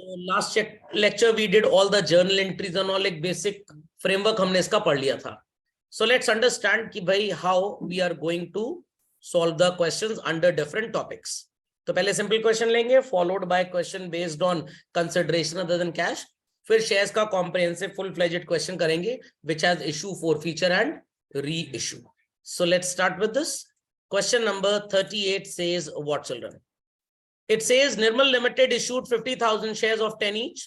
Last lecture we did all the journal entries and all, एक basic framework हमने इसका पढ़ लिया था. सो लेट्स अंडरस्टैंड कि भाई how we are going to solve the questions under different topics. तो पहले सिंपल क्वेश्चन लेंगे, followed by question based on consideration other than cash. फिर शेयर्स का कॉम्प्रिहेंसिव फुल फ्लेजेड क्वेश्चन करेंगे which has issue, forfeiture and reissue. So let's start with this. Question number 38 says what, children? It says Nirmal Limited issued 50,000 shares of 10 each.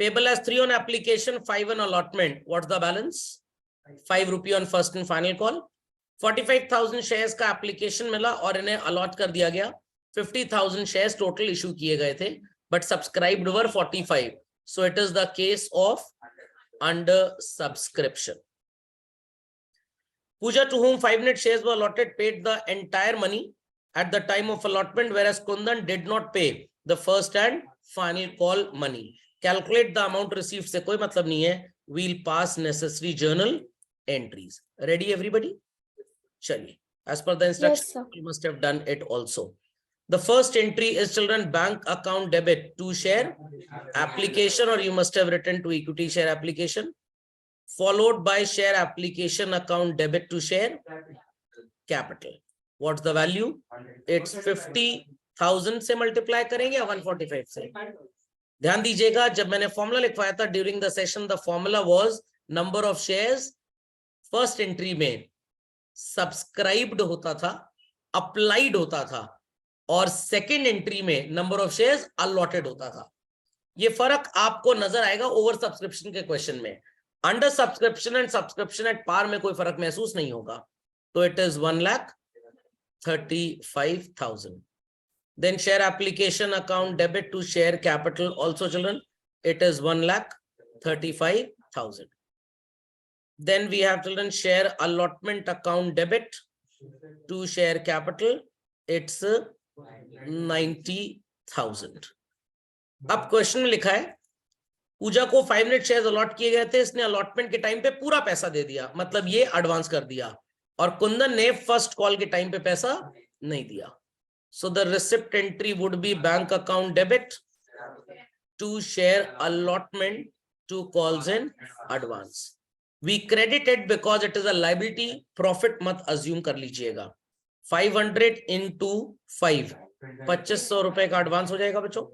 Payable as 3 on application, 5 on allotment. What's the balance? 5 rupee on first and final call. 45,000 shares का application मिला और इन्हें allot कर दिया गया. 50,000 shares total issue किए गए थे, but subscribed were 45. So it is the case of under subscription. Pooja, to whom 5 net shares were allotted, paid the entire money at the time of allotment, whereas Kundan did not pay the first and final call money. Calculate the amount received से कोई मतलब नहीं है. We'll pass necessary journal entries. Ready, everybody? चलिए. As per the instructions, yes, you must have done it also. The first entry is, children, bank account debit to share application, or you must have written to equity share application, followed by share application account debit to share capital. What's the value? It's 50,000 से multiply करेंगे या 145 से. ध्यान दीजिएगा, जब मैंने formula लिखवाया था during the session, the formula was number of shares first entry में सब्सक्राइब्ड होता था, अप्लाइड होता था, और सेकेंड एंट्री में नंबर ऑफ शेयर्स अलॉटेड होता था. ये फर्क आपको नजर आएगा ओवर सब्सक्रिप्शन के क्वेश्चन में. Under subscription and subscription at par में कोई फर्क महसूस नहीं होगा. तो it is 1,35,000. Then share application account debit to share capital also, children, it is 1,35,000. Then we have, children, share allotment account debit to share capital, it's 90,000. अब question में लिखा है पूजा को 5 नेट शेयर्स अलॉट किए गए थे, इसने अलॉटमेंट के टाइम पे पूरा पैसा दे दिया, मतलब ये एडवांस कर दिया, और कुंदन ने फर्स्ट कॉल के टाइम पे पैसा नहीं दिया. So the receipt entry would be bank account debit to share allotment to calls in advance. We credited because it is a liability, profit मत अज्यूम कर लीजिएगा. 500 into 5, 2500 रुपए का एडवांस हो जाएगा बच्चों.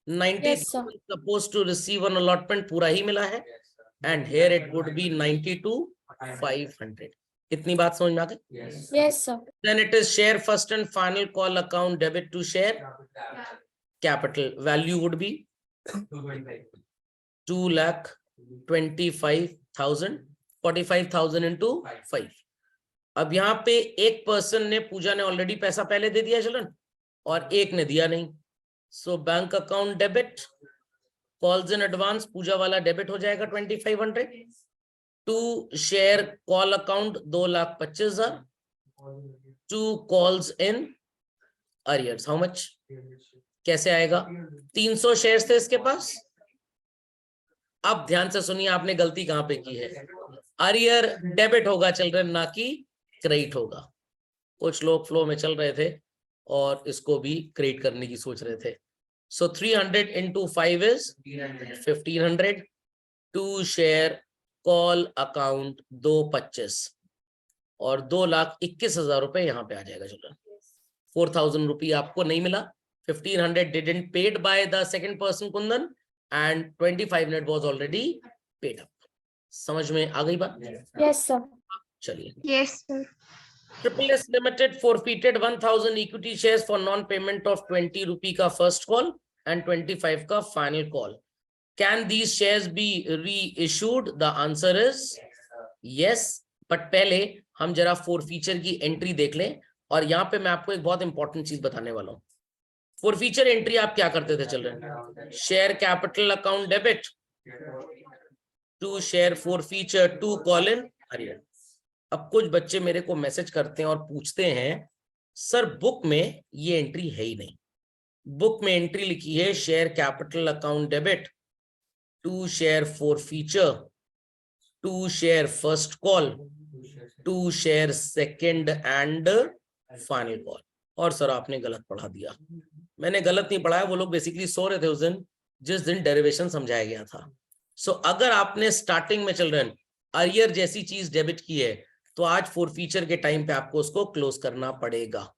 90,000 supposed to receive an allotment पूरा ही मिला है, and here it would be 92,500. इतनी बात समझ में आ गई? Yes, sir. Then it is share first and final call account debit to share capital. Value would be 2,25,000. 45,000 into 5. अब यहाँ पे एक पर्सन ने, पूजा ने ऑलरेडी पैसा पहले दे दिया चलन, और एक ने दिया नहीं. So bank account debit, calls in advance, Pooja वाला डेबिट हो जाएगा 2,500. To share call account 2,25,000. To calls in arrears, how much, कैसे आएगा? 300 शेयर्स थे इसके पास. अब ध्यान से सुनिए, आपने गलती कहां पे की है. अरियर डेबिट होगा चिल्ड्रन, ना कि क्रेडिट होगा. कुछ लोग फ्लो में चल रहे थे और इसको भी क्रेडिट करने की सोच रहे थे. So 300 into 5 is 1,500. To share call account 2,25,000 और 2,21,000 रुपए यहाँ पे आ जाएगा चिल्ड्रन. 4,000 रुपये आपको नहीं मिला. 1,500 didn't paid by the second person Kundan, and 2,500 was already paid up. समझ में आ गई बात? Yes, sir. चलिए. Yes, sir. Triple S Limited forfeited 1,000 equity shares for non-payment of 20 rupee का first call and 25 का final call. Can these shares be reissued? The answer is yes. But पहले हम जरा forfeiture की एंट्री देख लें, और यहाँ पे मैं आपको एक बहुत इंपॉर्टेंट चीज बताने वाला हूँ. forfeiture एंट्री आप क्या करते थे children? Share capital account debit to share forfeiture to call in arrear. अब कुछ बच्चे मेरे को मैसेज करते हैं और पूछते हैं, सर बुक में ये एंट्री है ही नहीं. बुक में एंट्री लिखी है share capital account debit to share forfeiture to share first call to share second and final call. और सर आपने गलत पढ़ा दिया. मैंने गलत नहीं पढ़ाया, वो लोग बेसिकली सो रहे थे उस दिन जिस दिन डेरिवेशन समझाया गया था। सो अगर आपने स्टार्टिंग में चिल्ड्रन अरियर जैसी चीज डेबिट की है तो आज फोरफीचर के टाइम पे आपको उसको क्लोज करना पड़ेगा।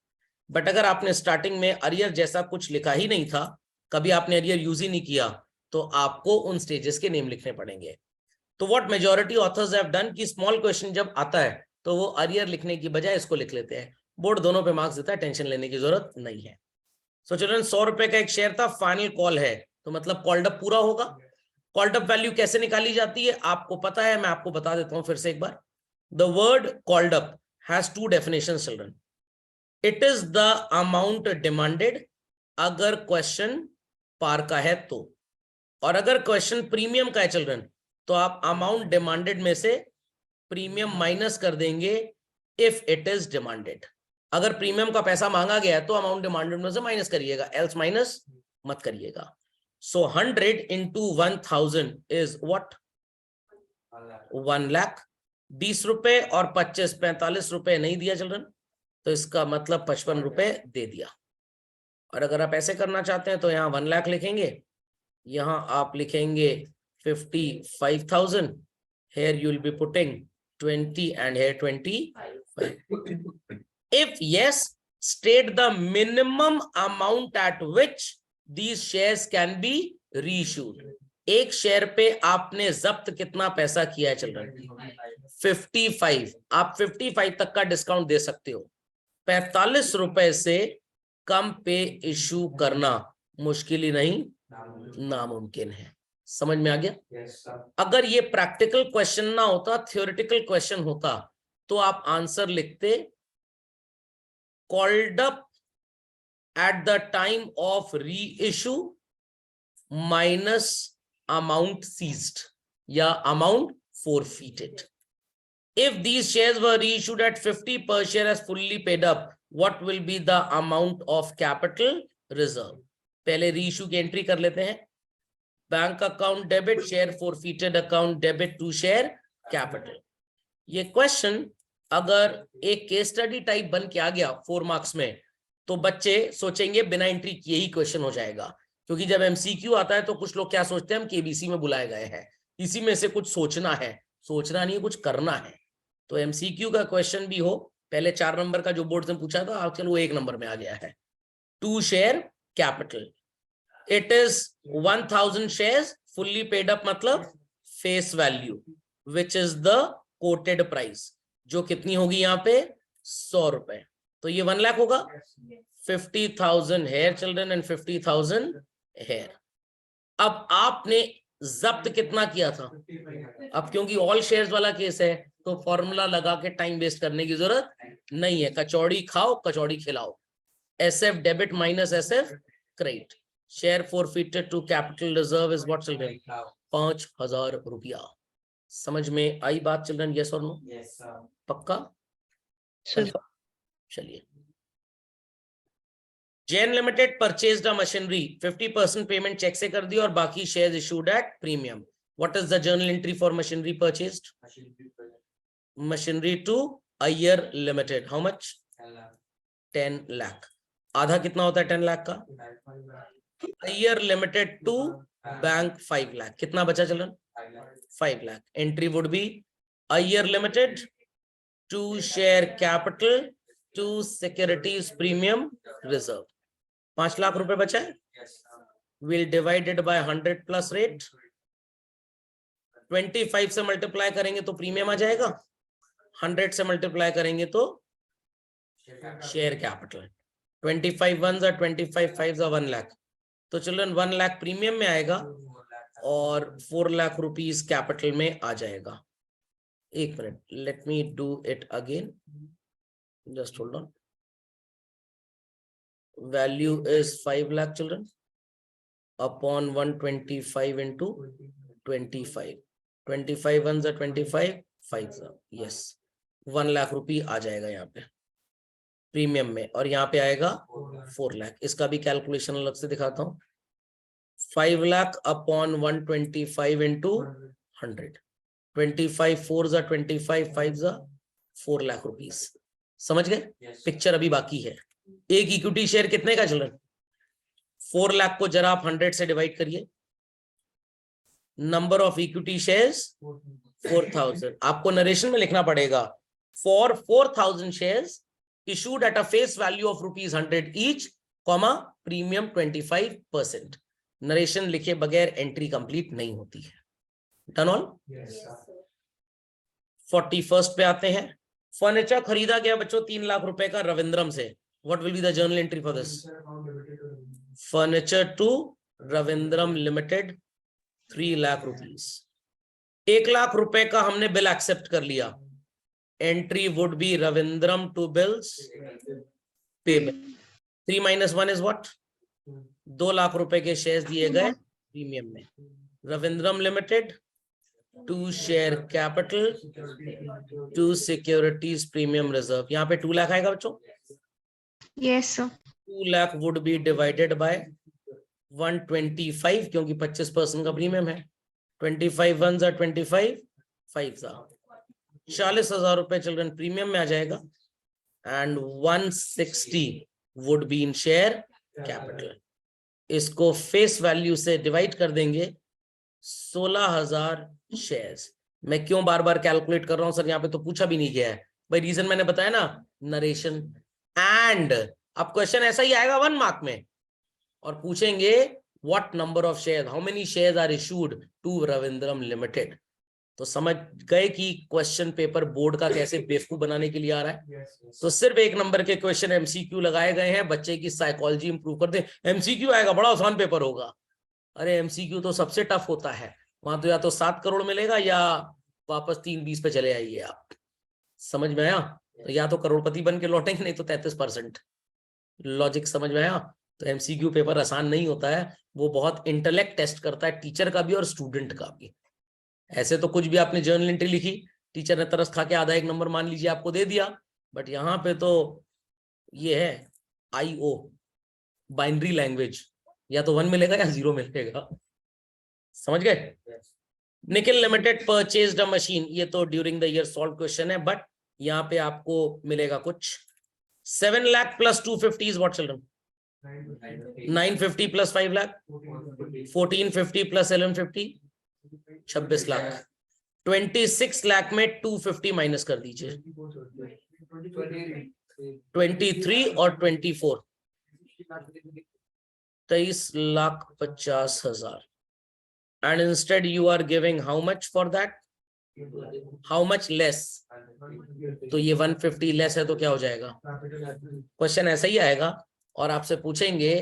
बट अगर आपने स्टार्टिंग में अरियर जैसा कुछ लिखा ही नहीं था, कभी आपने अरियर यूज ही नहीं किया, तो आपको उन स्टेजेस के नेम लिखने पड़ेंगे। तो what majority authors have done कि स्मॉल क्वेश्चन जब आता है तो वो अरियर लिखने की बजाय इसको लिख लेते हैं। बोर्ड दोनों पे मार्क्स देता है, टेंशन लेने की जरूरत नहीं है। सो चिल्ड्रन 100 रुपए का एक शेयर था, फाइनल कॉल है, तो मतलब कॉल्ड अप पूरा होगा। कॉल्ड अप वैल्यू कैसे निकाली जाती है आपको पता है, मैं आपको बता देता हूं फिर से एक बार। The word called up has two definitions children. It is the amount demanded अगर क्वेश्चन पार का है तो, और अगर क्वेश्चन प्रीमियम का है चिल्ड्रन तो आप अमाउंट डिमांडेड में से प्रीमियम माइनस कर देंगे इफ इट इज डिमांडेड। अगर प्रीमियम का पैसा मांगा गया है तो अमाउंट डिमांडेड में से माइनस करिएगा, एल्स माइनस मत करिएगा। सो 100 into 1000 इज व्हाट 1 लाख। 20 रुपए और 25 45 रुपए नहीं दिया चिल्ड्रन, तो इसका मतलब 55 रुपए दे दिया। और अगर आप ऐसे करना चाहते हैं तो यहाँ 1 लाख लिखेंगे, यहाँ आप लिखेंगे 55,000, here you will be putting 20 and here 25. If yes, state the minimum amount at which these shares can be reissued. एक शेयर पे आपने जब्त कितना पैसा किया है चिल्ड्रन 55। आप 55 तक का डिस्काउंट दे सकते हो। 45 रुपए से कम पे इशू करना मुश्किल ही नहीं नामुमकिन है। समझ में आ गया? अगर ये प्रैक्टिकल क्वेश्चन ना होता, थ्योरेटिकल क्वेश्चन होता, तो आप आंसर लिखते called up at the time of re issue minus amount seized या amount forfeited. If these shares were reissued at 50 per share as fully paid up, what will be the amount of capital reserve? पहले reissue की entry कर लेते हैं। Bank account debit, share forfeited account debit to share capital. ये question अगर एक case study type बन के आ गया 4 मार्क्स में, तो बच्चे सोचेंगे बिना एंट्री किए ही क्वेश्चन हो जाएगा। क्योंकि जब एमसीक्यू आता है तो कुछ लोग क्या सोचते हैं, हम केबीसी में बुलाए गए हैं, इसी में से कुछ सोचना है। सोचना नहीं, कुछ करना है। तो एमसीक्यू का क्वेश्चन भी हो, पहले 4 नंबर का जो बोर्ड ने पूछा था, आजकल वो 1 नंबर में आ गया है। To share capital, it is 1000 shares fully paid up, मतलब face value which is the quoted price, जो कितनी होगी यहाँ पे 100 रुपए। तो ये 1 लाख होगा। 50,000 हेयर चिल्ड्रन एंड 50,000 हेयर। अब आपने जब्त कितना किया था? अब क्योंकि ऑल शेयर्स वाला केस है तो फॉर्मूला लगा के टाइम वेस्ट करने की जरूरत नहीं है। कचौड़ी खाओ, कचौड़ी खिलाओ। SF debit minus SF credit. Share forfeited to capital reserve is what children 5,000 रुपया। समझ में आई बात चिल्ड्रन? यस और नो? पक्का? चलिए। Jain limited purchased a machinery, 50% payment cheque से कर दी और बाकी shares issued at premium. What is the journal entry for machinery purchased? Machinery to Iyer limited, how much? 10 lakh. आधा कितना होता है 10 लाख का? Iyer limited to bank 5 lakh. कितना बचा चलन? 5 lakh. Entry would be Iyer limited to share capital to securities premium reserve. 5 lakh रुपए बचा है। Will divided by 100 plus rate. 25 से मल्टीप्लाई करेंगे तो प्रीमियम आ जाएगा, 100 से मल्टीप्लाई करेंगे तो शेयर कैपिटल। 25 1 जा 25 5 जा 1 लाख। तो चिल्ड्रन 1 लाख प्रीमियम में आएगा और 4 लाख रुपीस कैपिटल में आ जाएगा। एक minute, let me do it again, just hold on. value is 5 lakh children upon 125 into 25. 25 1 25 5 yes 1 lakh रुपये आ जाएगा यहाँ पे प्रीमियम में, और यहाँ पे आएगा 4 लाख। इसका भी कैलकुलेशन अलग से दिखाता हूँ। 5 लाख अपॉन 125 into 100, 25 4 जा 25 5 जा 4 लाख रुपीस। समझ गए? पिक्चर अभी बाकी है। एक इक्विटी शेयर कितने का चिल्ड्रन? 4 लाख को जरा आप 100 से डिवाइड करिए, नंबर ऑफ इक्विटी शेयर्स 4000। आपको नरेशन में लिखना पड़ेगा for 4000 shares issued at a face value of ₹100 each, comma premium 25%। Narration लिखे बगैर एंट्री कंप्लीट नहीं होती है। Done all? 41st पे आते हैं। फर्नीचर खरीदा गया बच्चों 3 लाख रुपए का रविंद्रम से। What will be the journal entry for this? Furniture to Ravindram limited 3 lakh rupees. 1 lakh रुपए का हमने बिल एक्सेप्ट कर लिया। Entry would be Ravindram to bills payment. 3 - 1 is what? 2 lakh रुपए के शेयर्स दिए गए प्रीमियम में। Ravindram limited to share capital to securities premium reserve. यहाँ पे 2 लाख आएगा बच्चों? Yes sir. 2 lakh would B divided by 125 क्योंकि 25% का प्रीमियम है। 25 1 जा 25 5 जा 40,000 रुपए चिल्ड्रन प्रीमियम में आ जाएगा। And 160 would be in share capital. इसको फेस वैल्यू से डिवाइड कर देंगे 16,000 शेयर्स। मैं क्यों बार बार कैलकुलेट कर रहा हूं सर? यहाँ पे तो पूछा भी नहीं गया है भाई। रीजन मैंने बताया ना, नरेशन। एंड अब क्वेश्चन ऐसा ही आएगा 1 मार्क में और पूछेंगे what number of share, how many shares are issued to Ravindram limited. तो समझ गए कि क्वेश्चन पेपर बोर्ड का कैसे बेवकूफ बनाने के लिए आ रहा है। तो सिर्फ 1 नंबर के क्वेश्चन एमसीक्यू लगाए गए हैं, बच्चे की साइकोलॉजी इंप्रूव कर दे। एमसीक्यू आएगा, बड़ा आसान पेपर होगा। अरे एमसीक्यू तो सबसे टफ होता है। वहां तो या तो 7 करोड़ मिलेगा या वापस 320 पे चले आइए आप। समझ में आया? तो या तो करोड़पति बन के लौटेंगे, नहीं तो 33%। लॉजिक समझ में आया? तो एमसीक्यू पेपर आसान नहीं होता है, वो बहुत इंटेलेक्ट टेस्ट करता है, टीचर का भी और स्टूडेंट का भी। ऐसे तो कुछ भी आपने जर्नल एंट्री लिखी, टीचर ने तरस खा के आधा 1 नंबर मान लीजिए आपको दे दिया, बट यहाँ पे तो ये है IO बाइनरी लैंग्वेज, या तो 1 मिलेगा या 0 मिलेगा। समझ गए? निखिल लिमिटेड परचेज्ड अ मशीन। ये तो during the year solve question है, बट यहाँ पे आपको मिलेगा कुछ 7 lakh plus 250 is what children? 950 plus 5 lakh 1450 plus 1150 26 lakh. 26 lakh में 250 माइनस कर दीजिए। 23 और 24 23,50,000। and instead you are giving how much for that? How much less? तो ये 150 लेस है तो क्या हो जाएगा? क्वेश्चन ऐसा ही आएगा और आपसे पूछेंगे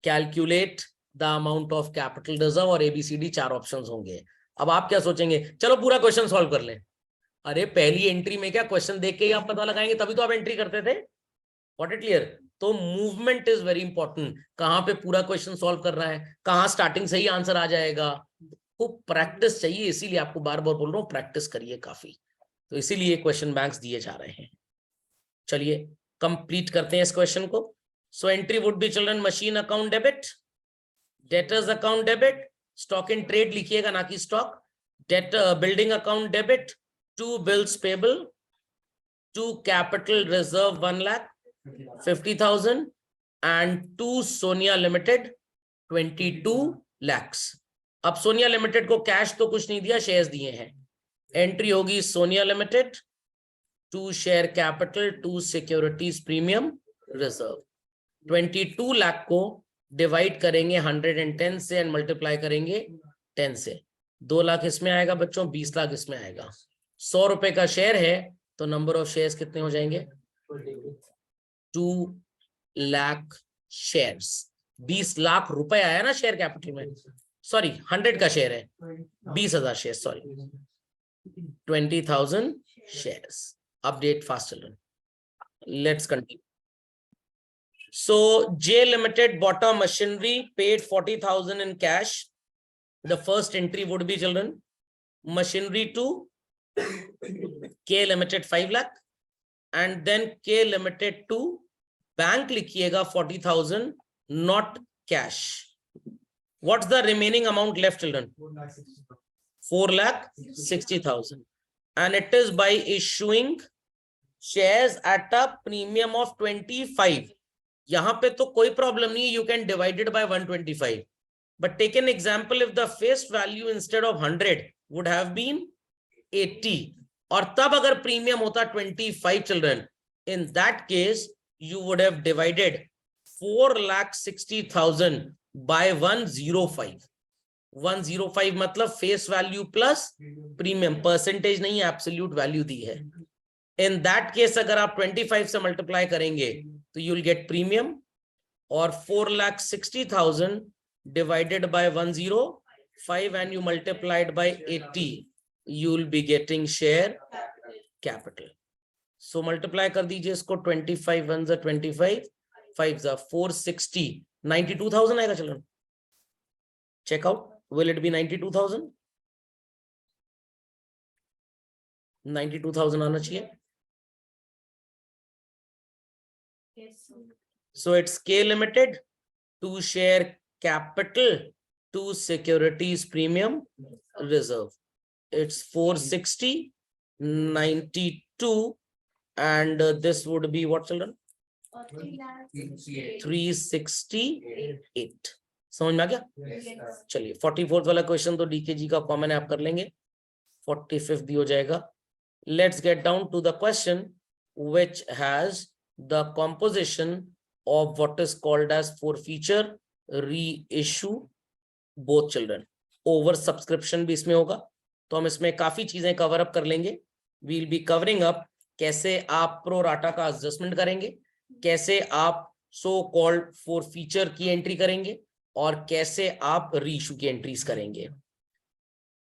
calculate the amount of capital reserve और ABCD 4 ऑप्शंस होंगे। अब आप क्या सोचेंगे, चलो पूरा क्वेश्चन सॉल्व कर लें। अरे पहली एंट्री में क्या क्वेश्चन देख के ही आप पता लगाएंगे, तभी तो आप एंट्री करते थे। What it clear? तो मूवमेंट इज वेरी इंपॉर्टेंट। कहां पे पूरा क्वेश्चन सॉल्व कर रहा है, कहां स्टार्टिंग से ही आंसर आ जाएगा। खूब प्रैक्टिस चाहिए, इसीलिए आपको बार बार बोल रहा हूं प्रैक्टिस करिए काफी। तो इसीलिए क्वेश्चन बैंक्स दिए जा रहे हैं। चलिए कंप्लीट करते हैं इस क्वेश्चन को। So entry would be children machine account debit, debtors account debit, stock in trade लिखिएगा ना कि stock, debtor building account debit, to bills payable, to capital reserve 1,50,000 and to Sonia limited 22 lakhs। अब Sonia limited को cash तो कुछ नहीं दिया, shares दिए हैं। एंट्री होगी Sonia limited to share capital to securities premium reserve. 22 lakh को डिवाइड करेंगे 110 से एंड मल्टीप्लाई करेंगे 10 से। 2 लाख इसमें आएगा बच्चों, 20 लाख इसमें आएगा। 100 रुपए का शेयर है तो नंबर ऑफ शेयर्स कितने हो जाएंगे? 2 लाख शेयर्स। 20 लाख रुपए आया ना शेयर कैपिटल में, सॉरी 100 का शेयर है, 20,000 share, sorry 20,000 shares. Update fast children, let's continue. So J Limited bought a machinery, paid 40,000 in cash. The first entry would be children machinery to K Limited 5 lakh and then K Limited to bank लिखिएगा 40,000 not cash. What's the remaining amount left children? 4,60,000 and it is by issuing shares at a premium of 25। यहां पे तो कोई problem नहीं है, you can divided by 125, But take an example, if the face value instead of 100 would have been 80, और तब अगर premium होता 25 children, in that case you would have divided 4,60,000 by 105. 105 मतलब face value plus premium, percentage नहीं, absolute value दी है. In that case अगर आप 25 से मल्टीप्लाई करेंगे तो यू विल गेट प्रीमियम, और 4,60,000 divided by 105 and you multiplied by 80, you will be getting share capital. So multiply कर दीजिए इसको, 25 ones are 25, 5s are 460, 92,000 आएगा. चलो check out, will it be 92,000? 92,000 आना चाहिए. So it's K Limited to share capital to securities premium reserve. It's 460, 92, and this would be what, children? 368. समझ में आ गया? चलिए 44th वाला क्वेश्चन तो डीके जी का कॉमन आप कर लेंगे, 45th भी हो जाएगा. Let's get down to the question which has the composition of what is called as forfeiture, reissue, both children. Over subscription भी इसमें होगा, तो हम इसमें काफी चीजें कवर अप कर लेंगे. We'll be covering up कैसे आप प्रो राटा का एडजस्टमेंट करेंगे, कैसे आप सो कॉल्ड forfeiture की एंट्री करेंगे, और कैसे आप रीइश्यू की एंट्रीज करेंगे.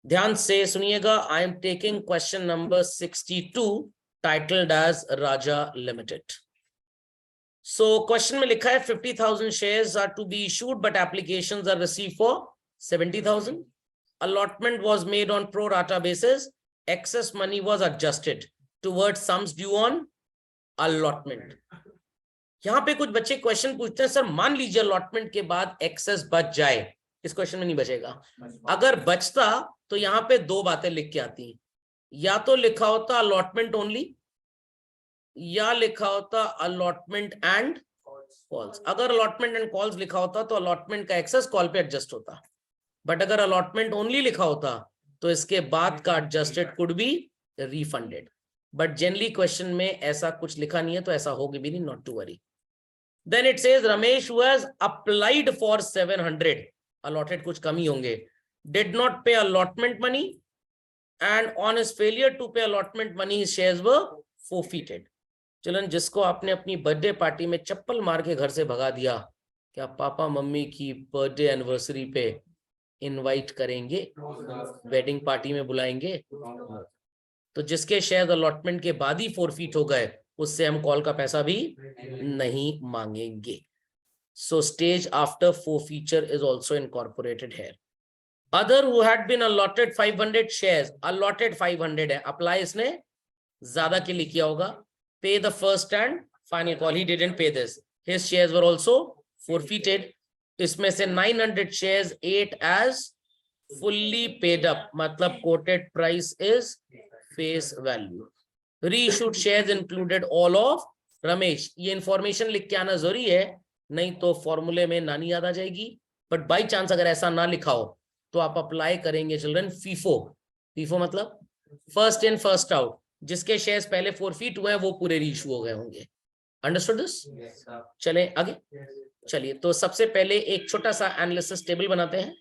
ध्यान से सुनिएगा. I am taking question number 62 titled as Raja limited. So question में लिखा है 50,000 shares are to be issued but applications are received for 70,000. Allotment was made on pro rata basis. Excess money was adjusted towards sums due on allotment. यहाँ पे कुछ बच्चे question पूछते हैं, sir मान लीजिए अलॉटमेंट के बाद एक्सेस बच जाए. इस क्वेश्चन में नहीं बचेगा. अगर बचता तो यहाँ पे दो बातें लिख के आती, या तो लिखा होता अलॉटमेंट ओनली, या लिखा होता अलॉटमेंट एंड कॉल्स. अगर अलॉटमेंट एंड कॉल्स लिखा होता तो अलॉटमेंट का एक्सेस कॉल पे एडजस्ट होता, बट अगर अलॉटमेंट ओनली लिखा होता तो इसके बाद का adjusted could be refunded. But generally question में ऐसा कुछ लिखा नहीं है, तो ऐसा होगी भी नहीं, not to worry. Then it says Ramesh who has applied for 700, allotted कुछ कमी होंगे, did not pay allotment money, and on his failure to pay allotment money his shares were forfeited. चलन, जिसको आपने अपनी बर्थडे पार्टी में चप्पल मार के घर से भगा दिया, क्या पापा मम्मी की बर्थडे एनिवर्सरी पे इनवाइट करेंगे, वेडिंग पार्टी में बुलाएंगे? तो जिसके शेयर अलॉटमेंट के बाद ही फोरफीट हो गए, उससे हम कॉल का पैसा भी नहीं मांगेंगे. So stage after forfeiture is also incorporated here. Other who had been allotted 500 shares, allotted 500 है, अप्लाई इसने ज्यादा के लिए किया होगा. Pay the first and final call, he didn't pay this, his shares were also forfeited. इसमें से 900 shares 8 as fully paid up, मतलब quoted price is face value. Reissued shares included all of Ramesh. ये information लिख के आना जरूरी है, नहीं तो फॉर्मूले में नानी याद आ जाएगी. बट बाई चांस अगर ऐसा ना लिखा हो तो आप अप्लाई करेंगे चिल्ड्रन फीफो. फीफो मतलब फर्स्ट इन फर्स्ट आउट. जिसके शेयर्स पहले फोरफीट हुए हैं वो पूरे रीइश्यू हो गए होंगे. Understood this? चले आगे. चलिए, तो सबसे पहले एक छोटा सा एनालिसिस टेबल बनाते हैं.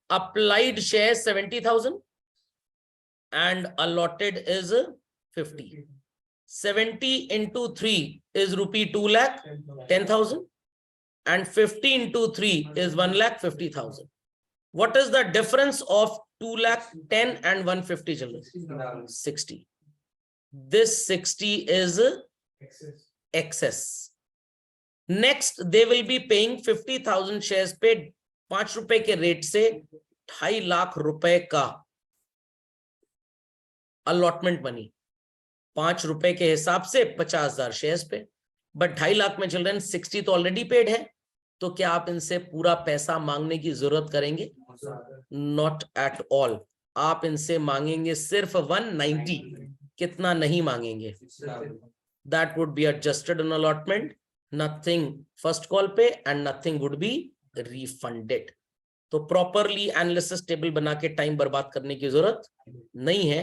Applied share 70,000 and allotted is 50. 70 into 3 is rupee 2,10,000 and 50 into 3 is 1,50,000. What is the difference of 2,10,000 and 150, children? 60. This 60 is excess. Next, they will be paying 50,000 shares पे 5 रुपए के रेट से 2.5 लाख रुपए का अलॉटमेंट मनी. 5 रुपए के हिसाब से 50,000 शेयर्स पे, बट 2.5 लाख में चिल्ड्रन 60 तो ऑलरेडी पेड है. तो क्या आप इनसे पूरा पैसा मांगने की जरूरत करेंगे? Not at all. आप इनसे मांगेंगे सिर्फ 190. कितना नहीं मांगेंगे? That would be adjusted on allotment, nothing first call पे and nothing would be refunded. तो प्रॉपरली एनालिसिस टेबल बना के टाइम बर्बाद करने की जरूरत नहीं है।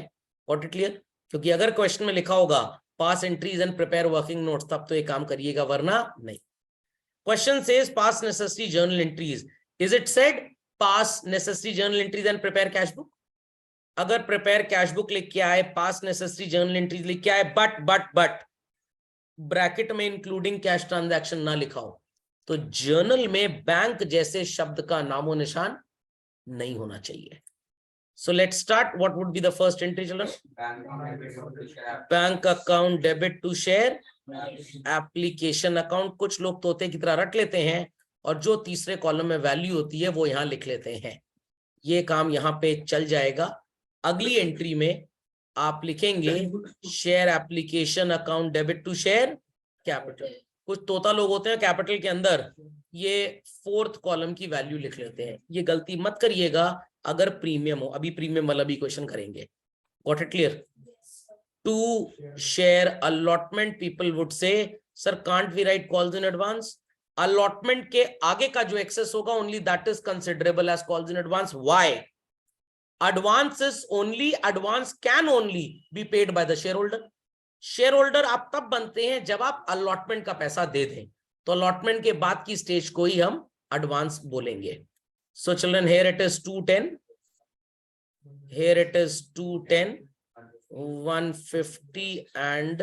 What it clear? क्योंकि अगर क्वेश्चन में लिखा होगा pass entries and prepare working notes, तब तो ये काम करिएगा, वरना नहीं। Question says pass necessary journal entries, is it said pass necessary journal entries and prepare cash book? अगर प्रिपेयर कैश बुक लिख के आए, पास नेसेसरी जर्नल एंट्रीज लिख के आए, बट ब्रैकेट में इंक्लूडिंग कैश ट्रांजैक्शन ना लिखा हो, तो जर्नल में बैंक जैसे शब्द का नामो निशान नहीं होना चाहिए। So let's start. What would be the first entry, children? Bank account debit to share application account। कुछ लोग तोते की तरह रट लेते हैं और जो तीसरे कॉलम में वैल्यू होती है वो यहाँ लिख लेते हैं। ये काम यहाँ पे चल जाएगा। अगली एंट्री में आप लिखेंगे share application account debit to share capital. कुछ तोता लोग होते हैं कैपिटल के अंदर ये फोर्थ कॉलम की वैल्यू लिख लेते हैं। ये गलती मत करिएगा अगर प्रीमियम हो। अभी प्रीमियम वाला भी क्वेश्चन करेंगे। Got it clear? To share allotment, people would say sir can't we write calls in advance? Allotment के आगे का जो एक्सेस होगा only that is considerable as calls in advance. Why? Advance can only be paid by the share holder. Share holder आप तब बनते हैं जब आप अलॉटमेंट का पैसा दे दें, तो अलॉटमेंट के बाद की स्टेज को ही हम एडवांस बोलेंगे। So children, here it is 210, here it is 210, 150 and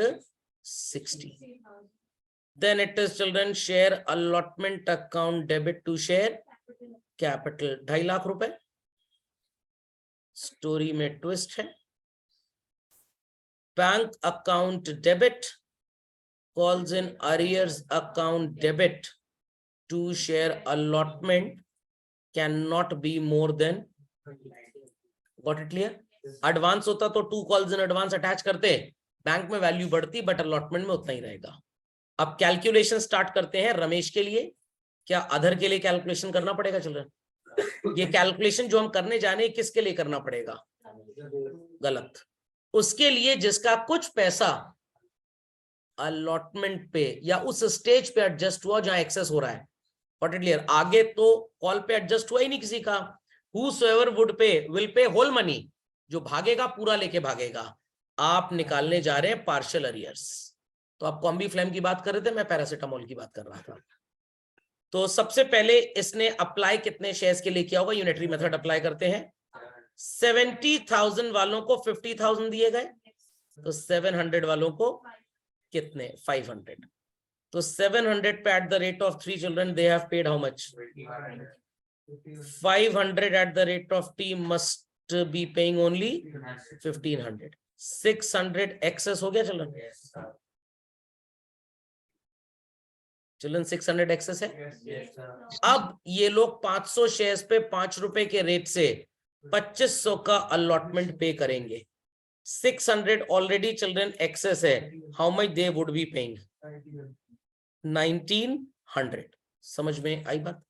60. Then it is children share allotment account debit to share capital 2.5 lakh रुपए। स्टोरी में ट्विस्ट है। Bank account debit calls in arrears account debit to share allotment cannot be more than, got it clear? Advance होता तो 2 calls in advance attach करते, bank में value बढ़ती, but allotment में उतना ही रहेगा। अब कैलकुलेशन स्टार्ट करते हैं रमेश के लिए। क्या अदर के लिए कैलकुलेशन करना पड़ेगा चिल्ड्रन? ये कैलकुलेशन जो हम करने जा रहे हैं किसके लिए करना पड़ेगा? गलत। उसके लिए जिसका कुछ पैसा अलॉटमेंट पे या उस स्टेज पे एडजस्ट हुआ जहां एक्सेस हो रहा है। What it clear? आगे तो कॉल पे एडजस्ट हुआ ही नहीं किसी का। Whosoever would pay will pay whole money। जो भागेगा पूरा लेके भागेगा। आप निकालने जा रहे हैं पार्शियल अरियर्स। तो आप कॉम्बी फ्लैम की बात कर रहे थे, मैं पैरासिटामोल की बात कर रहा था। तो सबसे पहले इसने अप्लाई कितने शेयर्स के लिए किया होगा? यूनिटरी मेथड अप्लाई करते हैं। 70,000 वालों को 50,000 दिए गए, तो 700 वालों को कितने? 500। तो 700 पे at the rate of 3 children they have paid how much? 500 at the rate of T must be paying only 1500। 600 excess हो गया चिल्ड्रन? चिल्ड्रन 600 एक्सेस है। अब ये लोग 500 शेयर्स पे 5 रुपए के रेट से 2500 का अलॉटमेंट पे करेंगे। 600 ऑलरेडी चिल्ड्रन एक्सेस है। How much they would be paying? 1900। समझ में आई बात?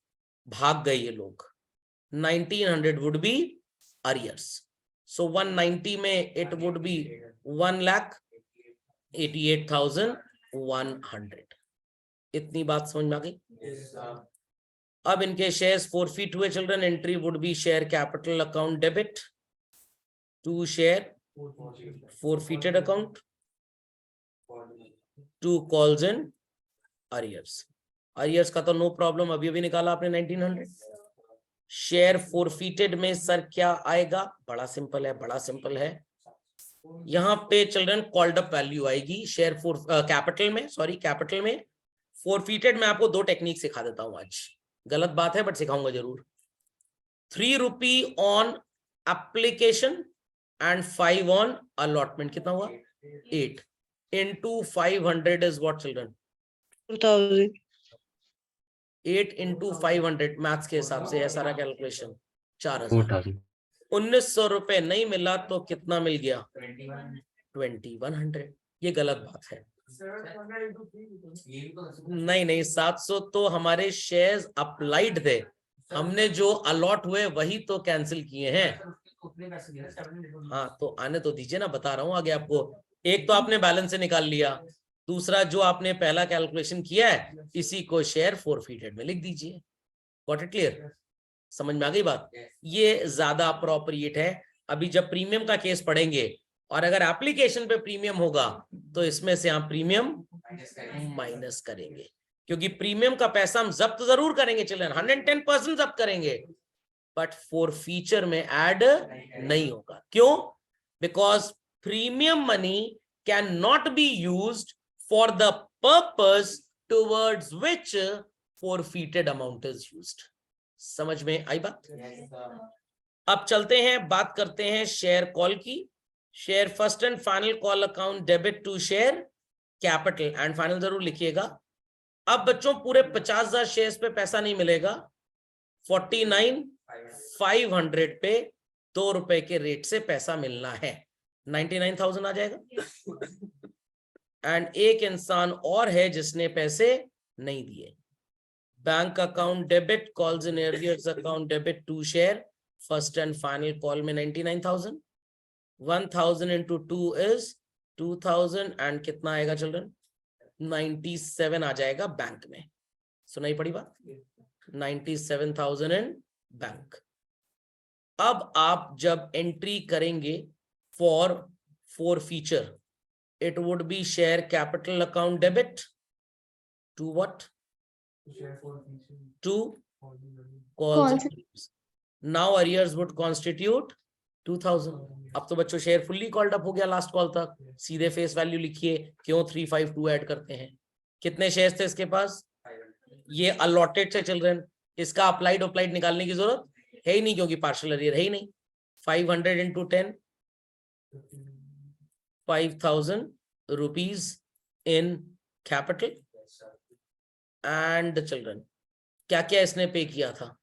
भाग गए ये लोग। 1900 वुड बी अरियर्स। सो 190 में इट वुड बी 1,88,100। इतनी बात समझ में आ गई? अब इनके शेयर्स फॉरफीट हुए children. Entry would be share capital account debit to share forfeited account, 2 calls in arrears। arrears का तो नो प्रॉब्लम, अभी अभी निकाला आपने 1900। शेयर forfeited में सर क्या आएगा? बड़ा सिंपल है, बड़ा सिंपल है। यहाँ पे चिल्ड्रन कॉल्ड अप वैल्यू आएगी शेयर कैपिटल में, सॉरी कैपिटल में। forfeited में आपको 2 टेक्निक सिखा देता हूं आज। गलत बात है बट सिखाऊंगा जरूर। 3 rupee on application and 5 on allotment। कितना हुआ? 8 into 500 is what children? 2000। 8 into 500 maths के हिसाब से है सारा कैलकुलेशन। 4000। 1900 रुपए नहीं मिला तो कितना मिल गया? 2100। ये गलत बात है। नहीं 700 तो हमारे शेयर्स अप्लाइड थे, हमने जो अलॉट हुए वही तो कैंसिल किए हैं। हाँ तो आने तो दीजिए ना, बता रहा हूं आगे आपको। एक तो आपने बैलेंस से निकाल लिया, दूसरा जो आपने पहला कैलकुलेशन किया है इसी को शेयर फॉरफीटेड में लिख दीजिए। Got it clear? समझ में आ गई बात? ये ज्यादा अप्रोप्रिएट है। अभी जब प्रीमियम का केस पढ़ेंगे और अगर एप्लीकेशन पे प्रीमियम होगा तो इसमें से आप प्रीमियम माइनस करेंगे, क्योंकि प्रीमियम का पैसा हम जब्त जरूर करेंगे चिल्ड्रन, 110% जब्त करेंगे, बट फॉर फीचर में ऐड नहीं होगा। क्यों? Because premium money can not be used for the purpose towards which forfeited amount is used. समझ में आई बात? अब चलते हैं, बात करते हैं शेयर कॉल की। Share first and final call account debit to share capital, and final जरूर लिखिएगा। अब बच्चों पूरे 50,000 शेयर्स पे पैसा नहीं मिलेगा, 49,500 पे 2 रुपए के रेट से पैसा मिलना है, 99,000 आ जाएगा। एंड एक इंसान और है जिसने पैसे नहीं दिए। Bank account debit calls in arrears account debit to share first and final call में 99,000, 1,000 into 2 is 2,000 एंड कितना आएगा चिल्ड्रन? 97 आ जाएगा बैंक में। सुनाई पड़ी बात? 97,000 इन बैंक। अब आप जब एंट्री करेंगे forfeiture, it would be share capital account debit to what? To calls. Now arrears would constitute 2,000। अब तो बच्चों शेयर फुल्ली कॉल्ड अप हो गया लास्ट कॉल तक, सीधे फेस वैल्यू लिखिए। क्यों 352 ऐड करते हैं? कितने शेयर्स थे इसके पास? ये अलॉटेड से चल रहे हैं, इसका अप्लाइड निकालने की जरूरत है ही नहीं, क्योंकि पार्शियल अरियर है ही नहीं। 500 into 10, 5,000 rupees in capital. And children क्या क्या इसने पे किया था?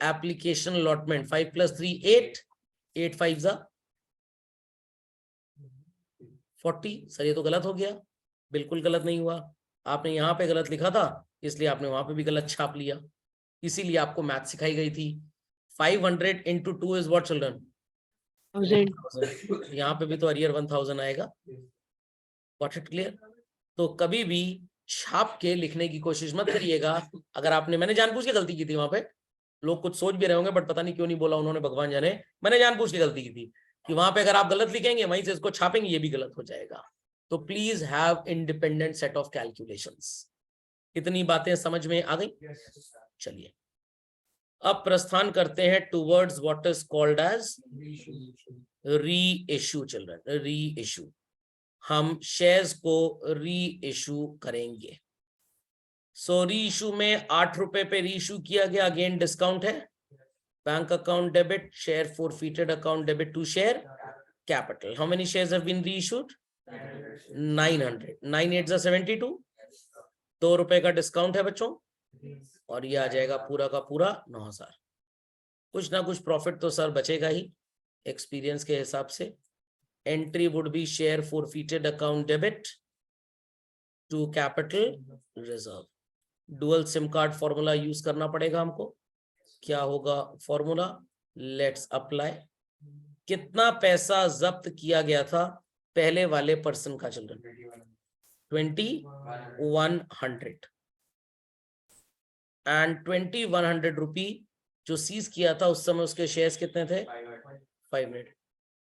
Application allotment 5 + 3 8, 8 5 40। सर ये तो गलत हो गया। बिल्कुल गलत नहीं हुआ, आपने यहाँ पे गलत लिखा था इसलिए आपने वहां पे भी गलत छाप लिया, इसीलिए आपको मैथ सिखाई गई थी। 500 into 2 is what children? 1000। यहाँ पे भी तो अरियर 1000 आएगा। Got it clear? तो कभी भी छाप के लिखने की कोशिश मत करिएगा। अगर आपने, मैंने जानबूझ के गलती की थी, वहां पे लोग कुछ सोच भी रहे होंगे बट पता नहीं क्यों नहीं बोला उन्होंने, भगवान जाने। मैंने जानबूझ के गलती की थी कि वहां पे अगर आप गलत लिखेंगे वहीं से इसको छापेंगे, ये भी गलत हो जाएगा। तो please have independent set of calculations. इतनी बातें समझ में आ गई? चलिए अब प्रस्थान करते हैं towards what is called as re issue. Children, re issue, हम शेयर्स को री इशू करेंगे। सो री इशू में 8 रुपए पे री इशू किया गया, अगेन डिस्काउंट है। Bank account debit, share forfeited account debit to share capital. How many shares have been reissued? 900। 9 8 72, 2 रुपए का डिस्काउंट है बच्चों, और ये आ जाएगा पूरा का पूरा 9,000। कुछ ना कुछ प्रॉफिट तो सर बचेगा ही एक्सपीरियंस के हिसाब से। Entry would be share forfeited account debit to capital reserve. Dual sim card formula use करना पड़ेगा हमको। क्या होगा फॉर्मूला? Let's apply. कितना पैसा जब्त किया गया था पहले वाले पर्सन का चिल्ड्रन? 2100। एंड 2100 रुपी जो सीज किया था उस समय उसके शेयर्स कितने थे? 500।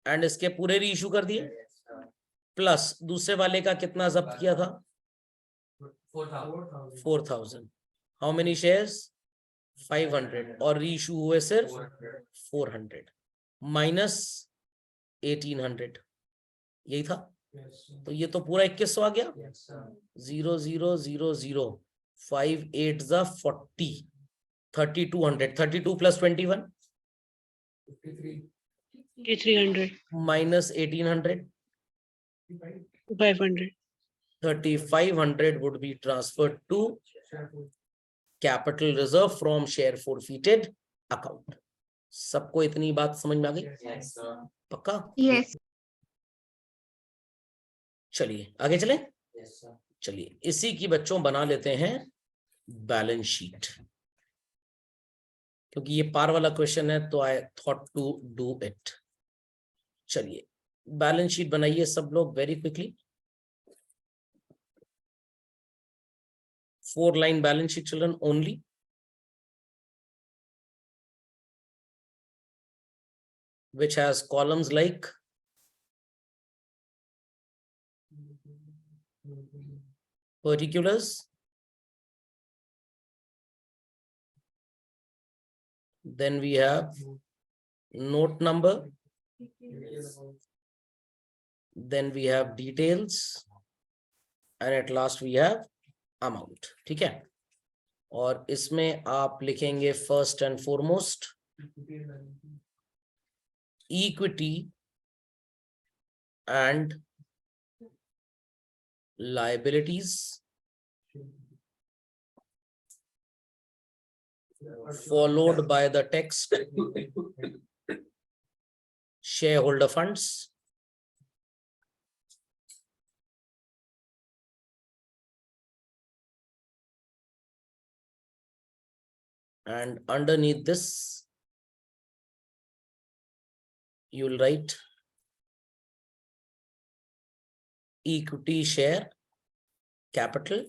एंड इसके पूरे री इशू कर दिए, प्लस दूसरे वाले का कितना जब्त किया था? 4,000। How many shares? 500, और री इशू हुए सिर्फ 400, माइनस 1800। यही था। तो ये तो पूरा 2100 आ गया। 0 0 0 0 5 8 40, 3200। 32 + 21 300 minus 1800, 500 3,500 would be transferred to capital reserve from share forfeited account. सबको इतनी बात समझ में आ गई? पक्का? Yes. चलिए आगे चलें। चलिए इसी की बच्चों बना लेते हैं बैलेंस शीट, क्योंकि ये पार वाला क्वेश्चन है तो I thought to do it. चलिए बैलेंस शीट बनाइए सब लोग very quickly. 4 line balance sheet children only. which has columns like particulars, then we have note number, then we have details, and at last we have amount. ठीक है, और इसमें आप लिखेंगे first and foremost equity and liabilities, followed by the text shareholder funds, and underneath this you'll write equity share capital,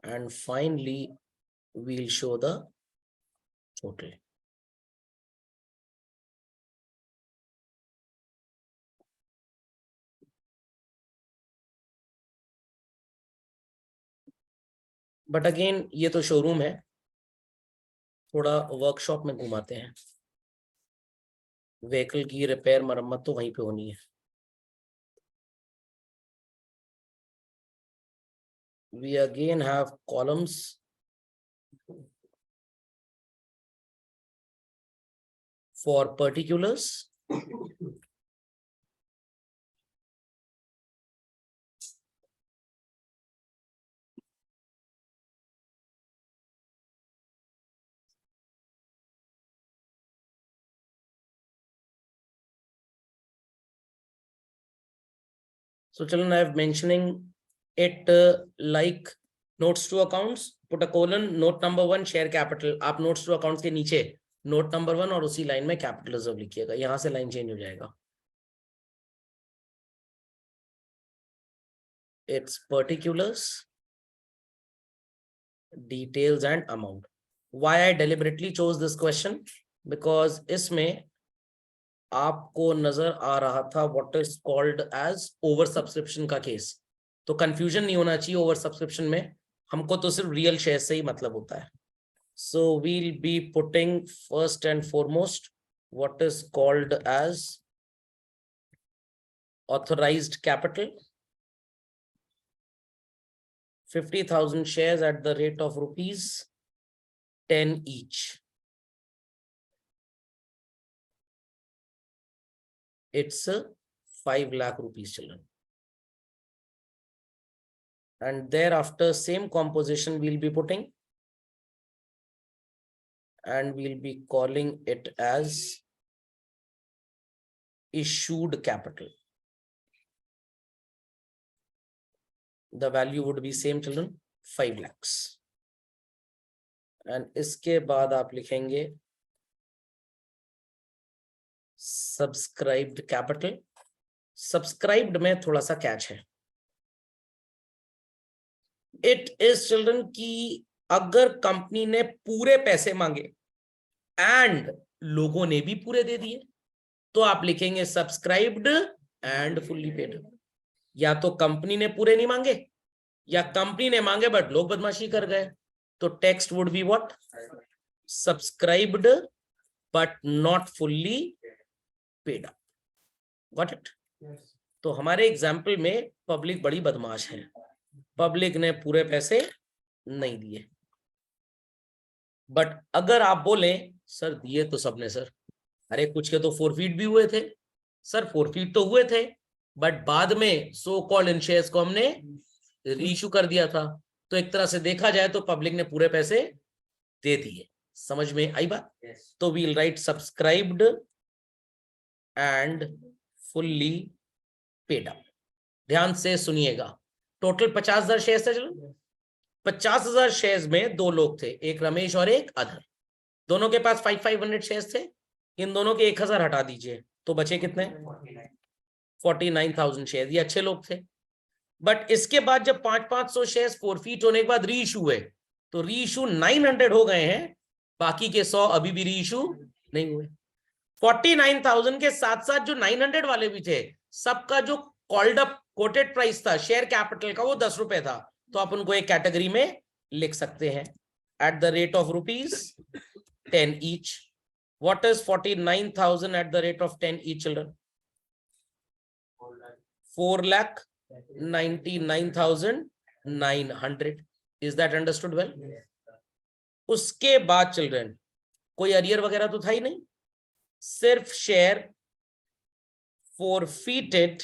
and finally we'll show the total. But again ये तो showroom है, थोड़ा वर्कशॉप में घुमाते हैं। व्हीकल की repair मरम्मत तो वहीं पे होनी है। We again have columns for particulars, so children, I am mentioning it like notes to accounts, put a colon, note number 1 share capital, आप notes to accounts के नीचे note number 1 और उसी लाइन में capital reserve लिखिएगा, यहां से line change हो जाएगा। It's particulars, details and amount. Why I deliberately chose this question? Because इसमें आपको नजर आ रहा था what is called as over subscription का केस, तो कंफ्यूजन नहीं होना चाहिए। ओवर सब्सक्रिप्शन में हमको तो सिर्फ रियल शेयर से ही मतलब होता है। So we'll be putting first and foremost what is called as authorised capital, 50,000 shares at the rate of ₹10 each. It's 5 lakh rupees, children. And thereafter same composition we'll be putting, and we'll be calling it as issued capital. The value would be same, children, 5 lakhs. And इसके बाद आप लिखेंगे subscribed capital. Subscribed में थोड़ा सा catch है। It is, children, कि अगर कंपनी ने पूरे पैसे मांगे एंड लोगों ने भी पूरे दे दिए तो आप लिखेंगे सब्सक्राइब्ड एंड फुल्ली पेड। या तो कंपनी ने पूरे नहीं मांगे या कंपनी ने मांगे बट लोग बदमाशी कर गए, तो text would be what, subscribed but not fully paid up. Got it? तो हमारे एग्जाम्पल में पब्लिक बड़ी बदमाश है, पब्लिक ने पूरे पैसे नहीं दिए। बट अगर आप बोले सर दिए तो सबने सर, अरे कुछ के तो फोरफीट भी हुए थे सर, फोरफीट तो हुए थे बट बाद में सो कॉल्ड इन शेयर्स को हमने रीइश्यू कर दिया था, तो एक तरह से देखा जाए तो पब्लिक ने पूरे पैसे दे दिए। समझ में आई बात? तो we'll write subscribed and fully paid up. ध्यान से सुनिएगा, टोटल 50,000 शेयर्स थे। चलो 50,000 शेयर्स में दो लोग थे, एक रमेश और एक अधर, दोनों के पास 500 शेयर्स थे। इन दोनों के 1,000 हटा दीजिए तो बचे कितने? 49,000 शेयर। ये अच्छे लोग थे। बट इसके बाद जब 500 शेयर्स फोरफीट होने के बाद री इशू हुए तो री इशू 900 हो गए हैं, बाकी के 100 अभी भी री इशू नहीं हुए। 49,000 के साथ साथ जो 900 वाले भी थे, सबका जो कॉल्ड अप कोटेड प्राइस था शेयर कैपिटल का, वो 10 रुपए था। तो आप उनको एक कैटेगरी में लिख सकते हैं eight the rate of ₹10 each. What is 49,000 at the rate of 10 each, children? 4,99,900. Is that understood well? उसके बाद चिल्ड्रन कोई अरियर वगैरह तो था ही नहीं, सिर्फ शेयर फॉरफीटेड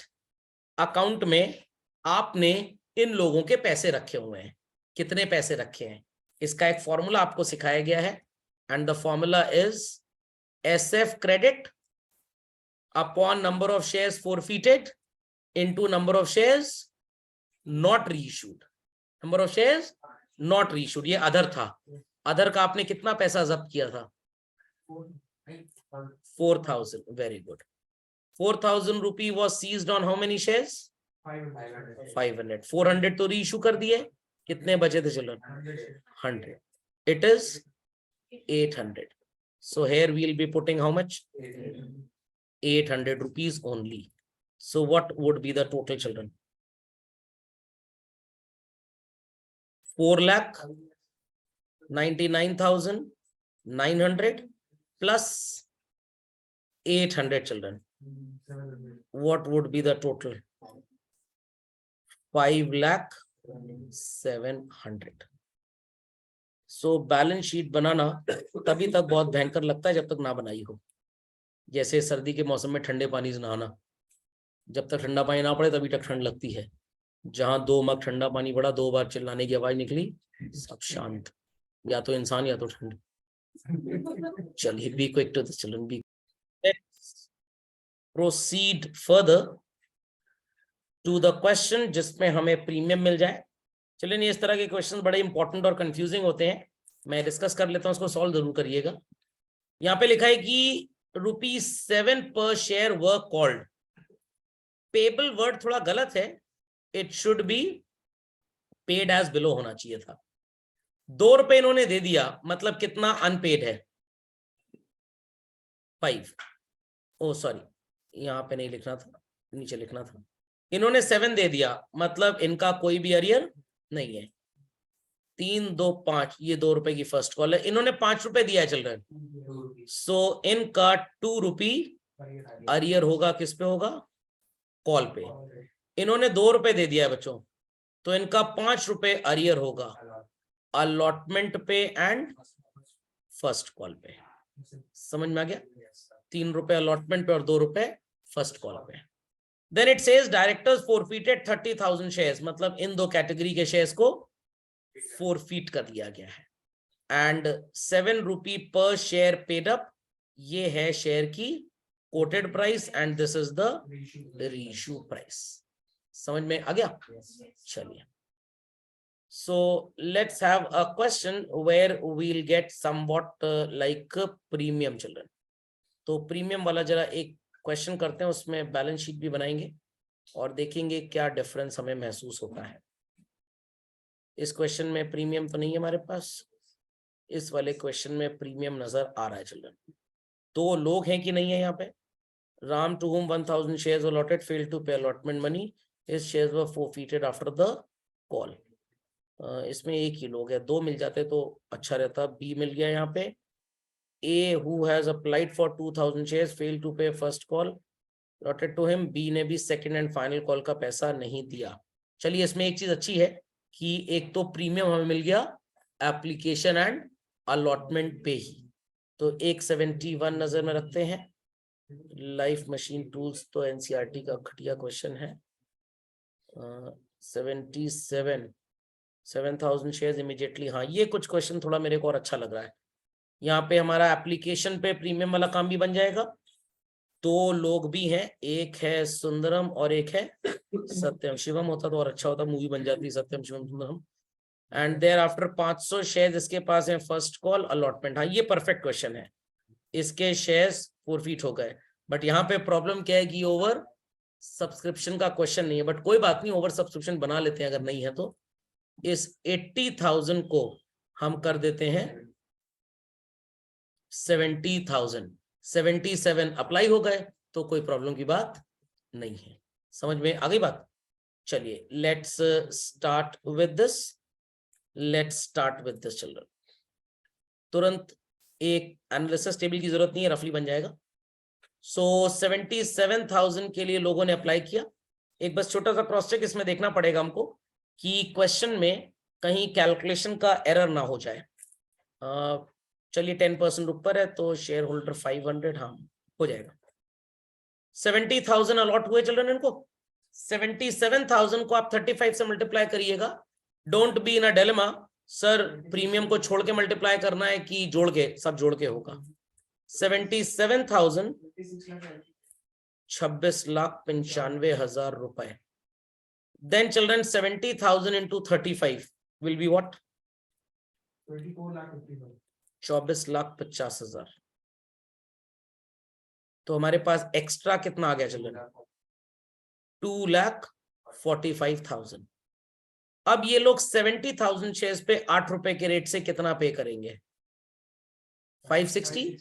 अकाउंट में आपने इन लोगों के पैसे रखे हुए हैं। कितने पैसे रखे हैं, इसका एक फॉर्मूला आपको सिखाया गया है, and the formula is SF credit upon number of shares forfeited into number of shares not reissued. Number of shares not reissued, ये अदर था। अदर का आपने कितना पैसा जब्त किया था? 4,000. Very good. 4,000 rupee was seized on how many shares? 500. 400 तो रीइश्यू कर दिए, कितने बचे थे children? 100. It is 800. So here we will be putting how much? 800 rupees only. So what would be the total, children? 4,99,900 plus 800, children. What would be the total? 5,07,000. So balance sheet बनाना तभी तक बहुत भयंकर लगता है जब तक ना बनाई हो। जैसे सर्दी के मौसम में ठंडे पानी से नहाना, जब तक ठंडा पानी ना पड़े तभी तक ठंड लगती है। जहां 2 मग ठंडा पानी पड़ा, 2 बार चिल्लाने की आवाज निकली, सब शांत, या तो इंसान या तो ठंड। चलिए be quick to the children, be proceed further to the question जिसमें हमें प्रीमियम मिल जाए। चलिए, इस तरह के क्वेश्चन बड़े इंपॉर्टेंट और कंफ्यूजिंग होते हैं, मैं डिस्कस कर लेता हूं, उसको सॉल्व जरूर करिएगा। यहाँ पे लिखा है कि ₹7 पर share were called. Payable word थोड़ा गलत है, it should be paid as below होना चाहिए था। ₹2 इन्होंने दे दिया, मतलब कितना अनपेड है? 5। ओ सॉरी, यहाँ पे नहीं लिखना था, नीचे लिखना था। इन्होंने 7 दे दिया, मतलब इनका कोई भी अरियर नहीं है। 3, 2, 5, ये ₹2 की फर्स्ट कॉल है। इन्होंने ₹5 दिया है चिल्ड्रन, सो इनका ₹2 अरियर होगा, किस पे होगा? कॉल पे। इन्होंने ₹2 दे दिया है बच्चों, तो इनका ₹5 अरियर होगा अलॉटमेंट पे एंड फर्स्ट कॉल पे। समझ में आ गया? ₹3 अलॉटमेंट पे और ₹2 फर्स्ट कॉल पे। Then it says directors forfeited 30,000 shares, मतलब इन दो कैटेगरी के शेयर्स को फॉरफीट कर दिया गया है। एंड ₹7 पर शेयर पेड अप, ये है शेयर की quoted price and this is the reissue price. समझ में आ गया? चलिए, so let's have a question where we will get somewhat like premium children. तो प्रीमियम वाला जरा एक क्वेश्चन करते हैं, उसमें बैलेंस शीट भी बनाएंगे और देखेंगे क्या डिफरेंस हमें महसूस होता है। इस क्वेश्चन में प्रीमियम तो नहीं है हमारे पास, इस वाले क्वेश्चन में प्रीमियम नजर आ रहा है चिल्ड्रन। 2 लोग हैं कि नहीं है यहाँ पे? Ram to whom 1,000 shares were allotted failed to pay allotment money, his shares were forfeited after the call. इसमें एक ही लोग है, 2 मिल जाते तो अच्छा रहता। बी मिल गया यहाँ पे। A who has applied for 2,000 shares failed to pay first call allotted to him, B ने भी सेकंड एंड फाइनल कॉल का पैसा नहीं दिया। चलिए, इसमें एक चीज अच्छी है कि एक तो प्रीमियम हमें मिल गया एप्लीकेशन एंड अलॉटमेंट पे ही, तो 171 नजर में रखते हैं। लाइफ मशीन टूल्स तो एनसीईआरटी का घटिया क्वेश्चन है। 7,000 शेयर्स इमीडिएटली, हाँ ये कुछ क्वेश्चन थोड़ा मेरे को और अच्छा लग रहा है। यहाँ पे हमारा एप्लीकेशन पे प्रीमियम वाला काम भी बन जाएगा। 2 लोग भी हैं, एक है सुंदरम और एक है सत्यम। शिवम होता तो और अच्छा होता, मूवी बन जाती Satyam Shivam Sundaram. And there after 500 shares इसके पास है फर्स्ट कॉल अलॉटमेंट। हाँ ये परफेक्ट क्वेश्चन है, इसके शेयर्स फॉरफीट हो गए। बट यहाँ पे प्रॉब्लम क्या है कि ओवर सब्सक्रिप्शन का क्वेश्चन नहीं है, बट कोई बात नहीं, ओवर सब्सक्रिप्शन बना लेते हैं अगर नहीं है तो। इस 80,000 को हम कर देते हैं 70,000। 77 अप्लाई हो गए तो कोई प्रॉब्लम की बात नहीं है। समझ में आ गई बात? चलिए let's start with this children. तुरंत एक एनालिसिस टेबल की जरूरत नहीं है, रफली बन जाएगा। सो 77,000 के लिए लोगों ने अप्लाई किया। एक बस छोटा सा क्रॉस चेक इसमें देखना पड़ेगा हमको कि क्वेश्चन में कहीं कैलकुलेशन का एरर ना हो जाए। चलिए 10% ऊपर है तो शेयर होल्डर 500, हाँ हो जाएगा। 70,000 अलॉट हुए चिल्ड्रन इनको। 77,000 को आप 35 से मल्टीप्लाई करिएगा। Don't be in a dilemma, sir premium को छोड़ के मल्टीप्लाई करना है कि जोड़ के? सब जोड़ के होगा। 77,000 26,95,000 रुपए। Then children 70,000 into 35 will be what? 24,50,000। तो हमारे पास एक्स्ट्रा कितना आ गया चिल्ड्रन? 2,45,000। अब ये लोग 70,000 शेयर्स पे 8 रुपए के रेट से कितना पे करेंगे? 560।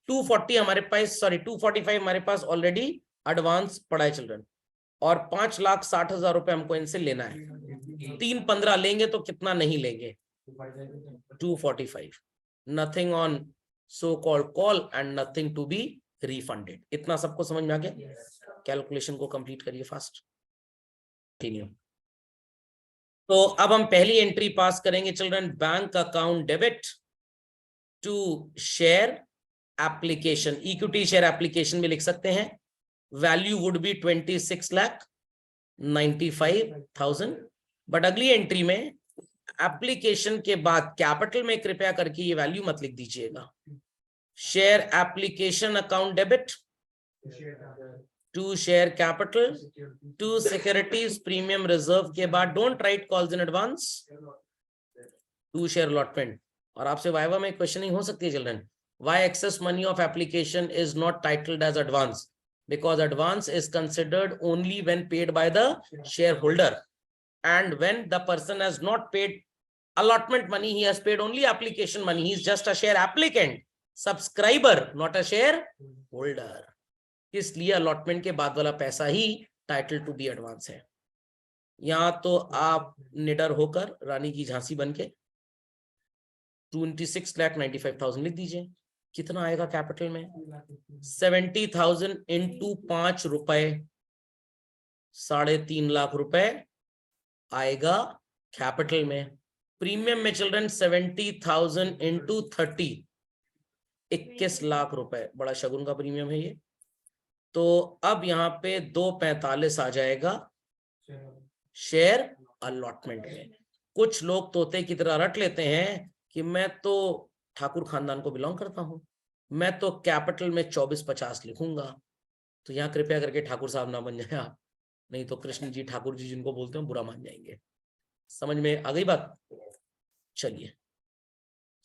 240 हमारे पास, सॉरी 245 हमारे पास ऑलरेडी एडवांस पड़ा है चिल्ड्रन, और 5,60,000 रुपए हमको इनसे लेना है। 315 लेंगे तो कितना नहीं लेंगे? 245। Nothing on so called call and nothing to be refunded. इतना सबको समझ में आ गया? कैलकुलेशन को कंप्लीट करिए फास्ट। तो अब हम पहली एंट्री पास करेंगे children, bank account debit to share application. Equity share application भी लिख सकते हैं। Value would be 26,95,000। बट अगली एंट्री में एप्लीकेशन के बाद कैपिटल में कृपया करके ये वैल्यू मत लिख दीजिएगा। Share application account debit to share capital to securities premium reserve के बाद don't write calls in advance to share allotment. और आपसे वाइवा में क्वेश्चनिंग हो सकती है children, why excess money of application is not titled as advance? Because advance is considered only when paid by the shareholder, and when the person has not paid allotment money, he has paid only application money. He is just a share applicant, subscriber, not a shareholder. इसलिए allotment के बाद वाला पैसा ही title to be advance है। यहां तो आप निडर होकर रानी की झांसी बनके 26,95,000 लिख दीजिए। कितना आएगा कैपिटल में? 70,000 इंटू 5 रुपए, 3.5 लाख रुपए आएगा कैपिटल में। प्रीमियम में चिल्ड्रन 70,000 इंटू 30, 21 लाख रुपए, बड़ा शगुन का प्रीमियम है ये। तो अब यहाँ पे 245 आ जाएगा शेयर अलॉटमेंट में। कुछ लोग तोते की तरह रट लेते हैं कि मैं तो ठाकुर खानदान को बिलोंग करता हूं, मैं तो कैपिटल में 2450 लिखूंगा। तो यहां कृपया करके ठाकुर साहब ना बन जाए आप, नहीं तो कृष्ण जी ठाकुर जी जिनको बोलते हैं बुरा मान जाएंगे। समझ में आ गई बात? चलिए,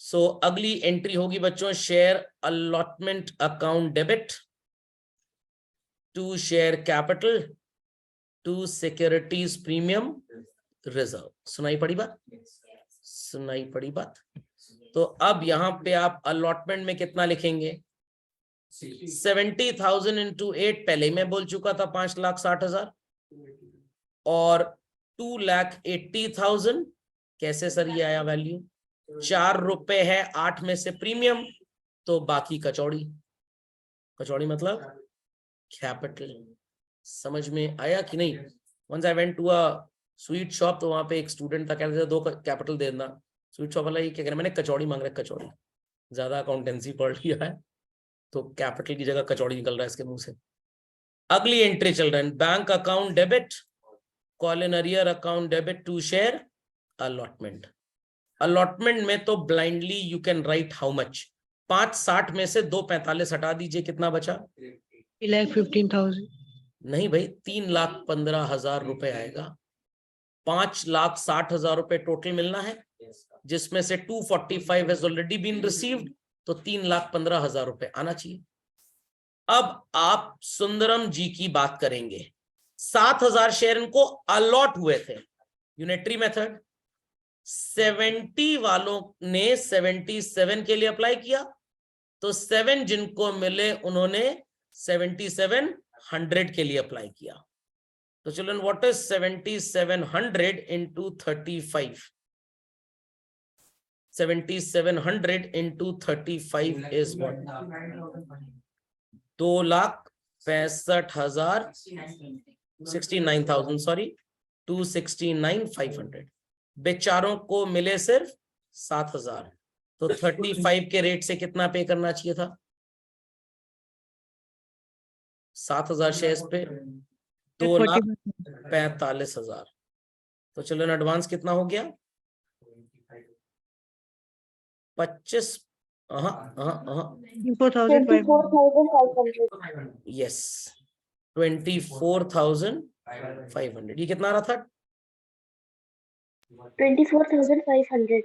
सो अगली एंट्री होगी बच्चों, share allotment account debit to share capital to securities premium reserve. सुनाई पड़ी बात? सुनाई पड़ी बात? तो अब यहां पे आप अलॉटमेंट में कितना लिखेंगे? 70,000 इंटू 8, पहले ही मैं बोल चुका था 5,60,000, और 2,80,000। कैसे सर ये आया वैल्यू? 4 रुपए है 8 में से प्रीमियम, तो बाकी कचौड़ी। कचौड़ी मतलब कैपिटल। समझ में आया कि नहीं? Once I went to a sweet shop, तो वहां पे एक स्टूडेंट था, कहते थे 2 कैपिटल दे देना। स्वीट शॉप वाला ये क्या कह रहा है, मैंने कचौड़ी मांग रहा है। कचौड़ी, ज्यादा अकाउंटेंसी पढ़ लिया है तो कैपिटल की जगह कचौड़ी निकल रहा है इसके मुंह से। अगली एंट्री चल रहा है, bank account debit colon arrear account debit to share allotment. Allotment में तो blindly you can write how much. 560 में से 245 हटा दीजिए, कितना बचा? 3,15,000। नहीं भाई, 3,15,000 रुपए आएगा। 5,60,000 रुपए टोटल मिलना है, जिसमें से 245 हैज ऑलरेडी बीन रिसीव्ड, तो 3,15,000 रुपए आना चाहिए। अब आप सुंदरम जी की बात करेंगे। 7,000 शेयर इनको अलॉट हुए थे, यूनिटरी मेथड। 70 वालों ने 77 के लिए अप्लाई किया, तो 7 जिनको मिले उन्होंने 7700 के लिए अप्लाई किया। तो children what is 7700 into 35? 7700 into 35 is what? 2,65,000, 69,000 sorry, 269,500। बेचारों को मिले सिर्फ 7,000। तो 35 के रेट से कितना पे करना चाहिए था? 7,000 शेयर्स पे 2,45,000। तो चिल्ड्रन एडवांस कितना हो गया? 25, 24,500. यस, 24,500। ये कितना आ रहा था? 24,500.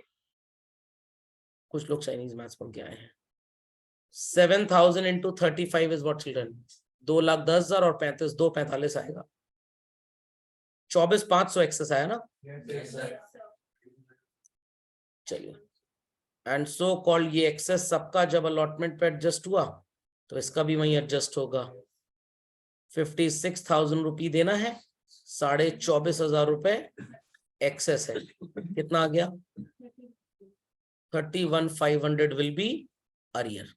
कुछ लोग चाइनीज मैथ्स पढ़ के आए हैं। 7,000 into 35 इज व्हाट चिल्ड्रन? 2,10,000 और 35, 2,45 आएगा। 24,500 एक्सेस आया ना? चलिए, एंड सो कॉल्ड ये एक्सेस सबका जब अलॉटमेंट पे एडजस्ट हुआ तो इसका भी वही एडजस्ट होगा। 56,000 रुपये देना है, 24,500 रुपए एक्सेस है। कितना आ गया? 31,500 विल बी अरियर।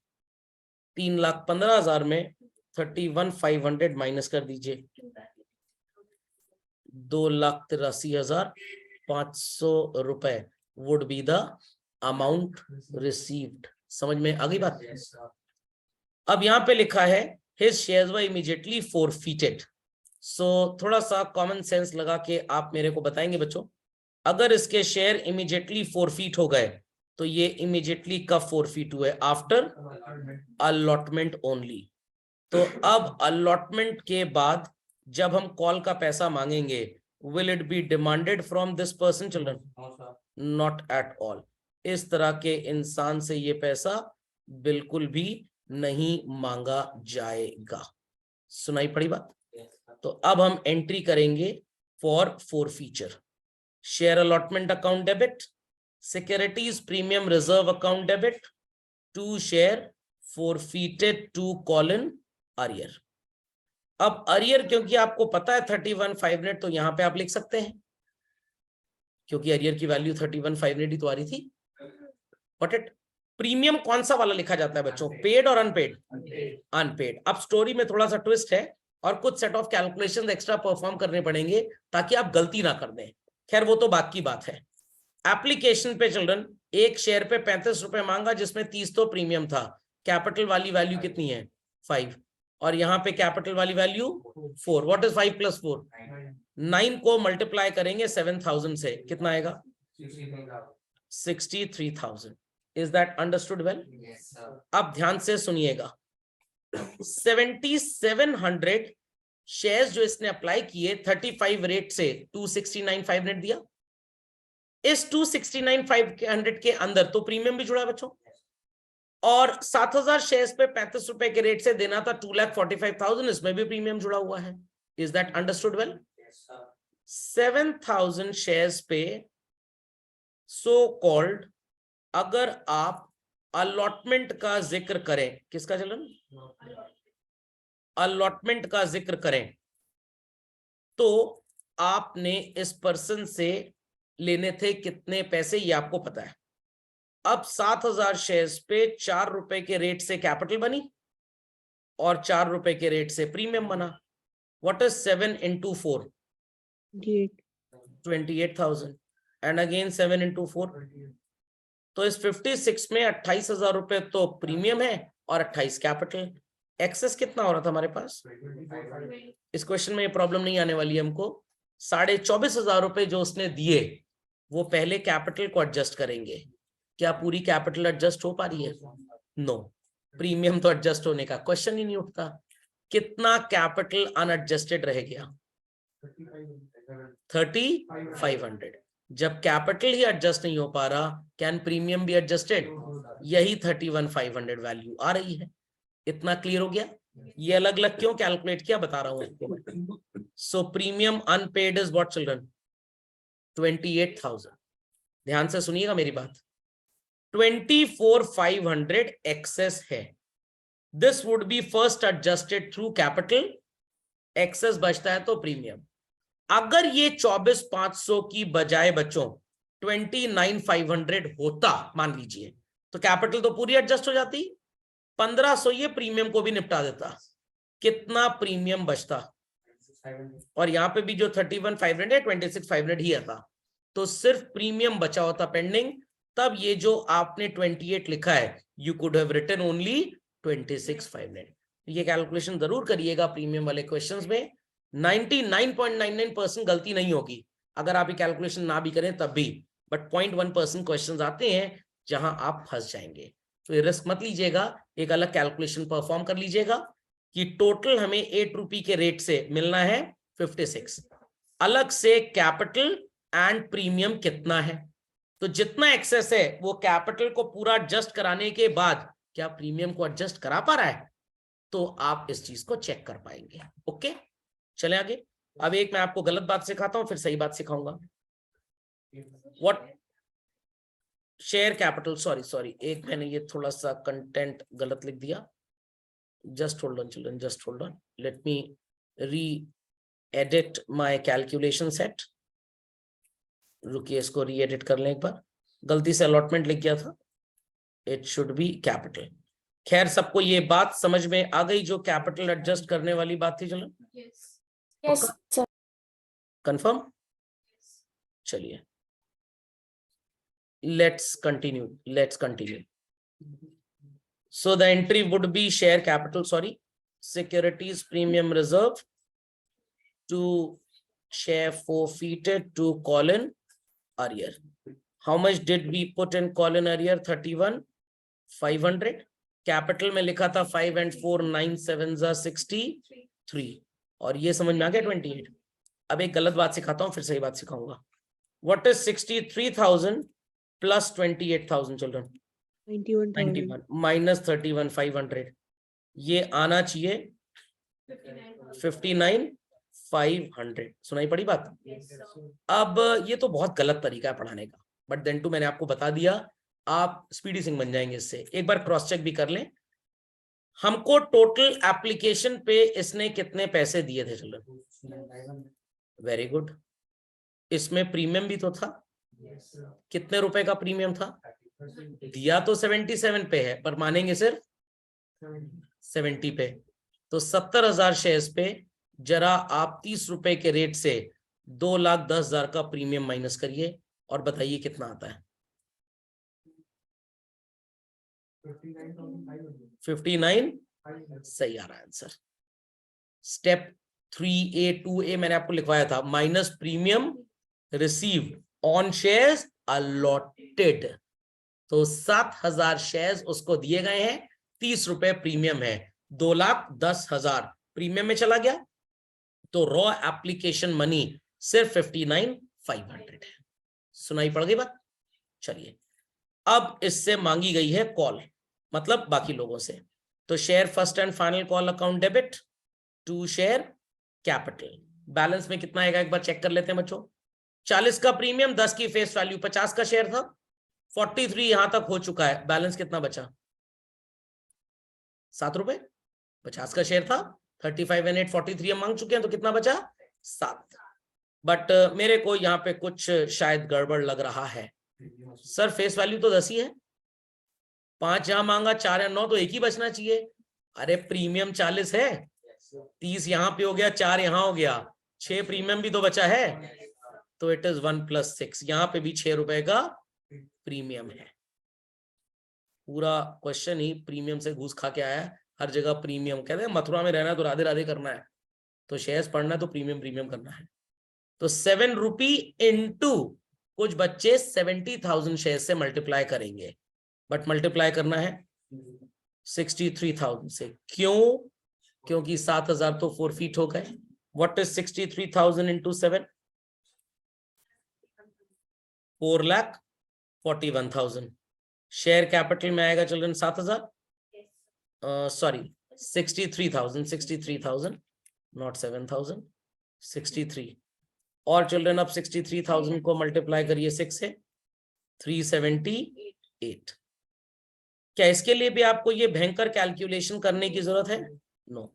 3,15,000 में 31,500 माइनस कर दीजिए, 2,83,500 रुपए would be the amount received. समझ में आ गई बात? अब यहां पे लिखा है हिज शेयर्स वर इमीडिएटली फोरफीटेड। सो थोड़ा सा कॉमन सेंस लगा के आप मेरे को बताएंगे बच्चों, अगर इसके शेयर इमीडिएटली फोरफीट हो गए तो ये इमीडिएटली कब फोरफीट हुए? After allotment only. तो अब अलॉटमेंट के बाद जब हम कॉल का पैसा मांगेंगे, will it be demanded from this person children? Not at all. इस तरह के इंसान से ये पैसा बिल्कुल भी नहीं मांगा जाएगा। सुनाई पड़ी बात? तो अब हम एंट्री करेंगे for forfeiture. Share allotment account debit, securities premium reserve account debit, to share forfeited to calls in arrear. अब अरियर क्योंकि आपको पता है 31,500, तो यहां पे आप लिख सकते हैं क्योंकि अरियर की वैल्यू 31,500 ही तो आ रही थी। बट इट प्रीमियम कौन सा वाला लिखा जाता है बच्चों? पेड और अनपेड? अनपेड। अब स्टोरी में थोड़ा सा ट्विस्ट है और कुछ set of calculations extra perform करने पड़ेंगे ताकि आप गलती ना कर दें। खैर वो तो बात की बात है। एप्लीकेशन पे चिल्ड्रन एक शेयर पे 35 रुपए मांगा जिसमें 30 तो प्रीमियम था। कैपिटल वाली वैल्यू कितनी है? 5। और यहाँ पे कैपिटल वाली वैल्यू 4। What is 5 + 4? 9 को मल्टीप्लाई करेंगे 7,000 से, कितना आएगा? 63,000। Is that understood well? अब ध्यान से सुनिएगा, 7,700 शेयर्स जो इसने अप्लाई किए 35 रेट से 269,500 दिया। इस 269,500 के अंदर तो प्रीमियम भी जुड़ा है बच्चों, और 7,000 शेयर्स पे 35 रुपए के रेट से देना था 2,45,000, इसमें भी प्रीमियम जुड़ा हुआ है। Is that understood well? 7,000 shares पे सो कॉल्ड अगर आप अलॉटमेंट का जिक्र करें, किसका चलन? अलॉटमेंट का जिक्र करें तो आपने इस पर्सन से लेने थे कितने पैसे, ये आपको पता है। अब 7,000 शेयर्स पे 4 रुपए के रेट से कैपिटल बनी और 4 रुपए के रेट से प्रीमियम बना। What is 7 into 4? 28,000 and again 7 into 4। तो इस 56 में 28,000 रुपए तो प्रीमियम है और 28 कैपिटल। एक्सेस कितना हो रहा था हमारे पास? इस क्वेश्चन में ये प्रॉब्लम नहीं आने वाली है हमको। 24,500 रुपए जो उसने दिए वो पहले कैपिटल को एडजस्ट करेंगे। क्या पूरी कैपिटल एडजस्ट हो पा रही है? नो। प्रीमियम तो एडजस्ट होने का क्वेश्चन ही नहीं उठता। कितना कैपिटल अनएडजस्टेड रह गया? 3,500। जब कैपिटल ही एडजस्ट नहीं हो पा रहा, कैन प्रीमियम भी एडजस्टेड? यही 31,500 वैल्यू आ रही है। इतना क्लियर हो गया? ये अलग अलग क्यों कैलकुलेट किया बता रहा हूं आपको। So premium unpaid is what children? 28,000। ध्यान से सुनिएगा मेरी बात। 24,500 एक्सेस है. This would be first adjusted through capital. Excess बचता है तो प्रीमियम. अगर ये 24,500 की बजाय बच्चों 29,500 होता मान लीजिए, तो कैपिटल तो पूरी एडजस्ट हो जाती. 1,500 ये प्रीमियम को भी निपटा देता. कितना प्रीमियम बचता? और यहाँ पे भी जो 31,500 है 26,500 ही आता, तो सिर्फ प्रीमियम बचा होता पेंडिंग. तब ये जो आपने 28 लिखा है, you could have written only 26,500. ये कैलकुलेशन जरूर करिएगा प्रीमियम वाले क्वेश्चंस में. 99.99% गलती नहीं होगी अगर आप ये कैलकुलेशन ना भी करें तब भी, बट 0.1% क्वेश्चंस आते हैं जहां आप फंस जाएंगे. तो ये रिस्क मत लीजिएगा, एक अलग कैलकुलेशन परफॉर्म कर लीजिएगा कि टोटल हमें 8 रुपए के रेट से मिलना है 56. अलग से कैपिटल एंड प्रीमियम कितना है, तो जितना एक्सेस है वो कैपिटल को पूरा एडजस्ट कराने के बाद क्या प्रीमियम को एडजस्ट करा पा रहा है, तो आप इस चीज को चेक कर पाएंगे. ओके, चले आगे. अब एक मैं आपको गलत बात सिखाता हूं, फिर सही बात सिखाऊंगा. व्हाट शेयर कैपिटल, सॉरी एक मैंने ये थोड़ा सा कंटेंट गलत लिख दिया. Just hold on children, just hold on. Let me re-edit my calculation set. रुकिए, इसको री-एडिट कर लें एक बार. गलती से अलॉटमेंट लिख गया था, इट शुड बी कैपिटल. खैर, सबको ये बात समझ में आ गई जो कैपिटल एडजस्ट करने वाली बात थी? चलो, Yes, sir. कंफर्म. चलिए, let's continue. So the entry would be share capital, securities premium reserve to share forfeited to Colin Arrear. How much did we put in Colin Arrear? 31,500. Capital में लिखा था 5 and 4 9 7 63. और ये समझ में आ गया 28. अब एक गलत बात सिखाता हूं, फिर सही बात सिखाऊंगा. What is 63,000 plus 28,000 children? 91,000. minus 31,500. ये आना चाहिए 59,500. सुनाई पड़ी बात? अब ये तो बहुत गलत तरीका है पढ़ाने का, बट देन टू मैंने आपको बता दिया, आप स्पीडी सिंह बन जाएंगे इससे. एक बार क्रॉस चेक भी कर लें. हमको टोटल एप्लीकेशन पे इसने कितने पैसे दिए थे चिल्ड्रन? Very good. इसमें प्रीमियम भी तो था. कितने रुपए का प्रीमियम था? दिया तो 77 पे है, पर मानेंगे सिर्फ 70 पे. तो 70,000 शेयर्स पे जरा आप 30 रुपए के रेट से 2,10,000 का प्रीमियम माइनस करिए और बताइए कितना आता है. 59. सही आ रहा है आंसर. स्टेप 3A 2A मैंने आपको लिखवाया था. Minus premium receive on shares allotted. तो 7,000 शेयर्स उसको दिए गए हैं, 30 रुपए प्रीमियम है, 2,10,000 प्रीमियम में चला गया, तो रॉ एप्लीकेशन मनी सिर्फ 59,500 है. सुनाई पड़ गई बात? चलिए, अब इससे मांगी गई है कॉल, मतलब बाकी लोगों से. तो share first and final call account debit to share capital. Balance में कितना आएगा एक बार चेक कर लेते हैं बच्चों. 40 का प्रीमियम, 10 की फेस वैल्यू, 50 का शेयर था, 43 यहां तक हो चुका है. बैलेंस कितना बचा? 7 रुपए. 50 का शेयर था, 35 and 8 43 हम मांग चुके हैं, तो कितना बचा? 7. बट मेरे को यहाँ पे कुछ शायद गड़बड़ लग रहा है. सर फेस वैल्यू तो 10 ही है, 5 यहां मांगा, 4 या 9, तो एक ही बचना चाहिए. अरे प्रीमियम 40 है, 30 यहां पे हो गया, 4 यहां हो गया, 6 प्रीमियम भी तो बचा है. तो इट इज 1 + 6. यहां पे भी 6 रुपए का प्रीमियम है. पूरा क्वेश्चन ही प्रीमियम से घूस खा के आया है. हर जगह प्रीमियम. कहते हैं मथुरा में रहना है तो राधे राधे करना है, तो शेयर्स पढ़ना है तो प्रीमियम करना है. तो 7 रुपी इंटू कुछ बच्चे 70,000 शेयर से मल्टीप्लाई करेंगे, बट मल्टीप्लाई करना है 63,000 से. क्यों? क्योंकि 7,000 तो फोरफीट हो गए. What is 63,000 into 7? 4,41,000. Share capital में आएगा चिल्ड्रन 7,000, सॉरी 63,000 नॉट 7,000, 63. और चिल्ड्रन अब 63,000 को मल्टीप्लाई करिए 6 से, 378. क्या इसके लिए भी आपको ये भयंकर कैलकुलेशन करने की जरूरत है? नो।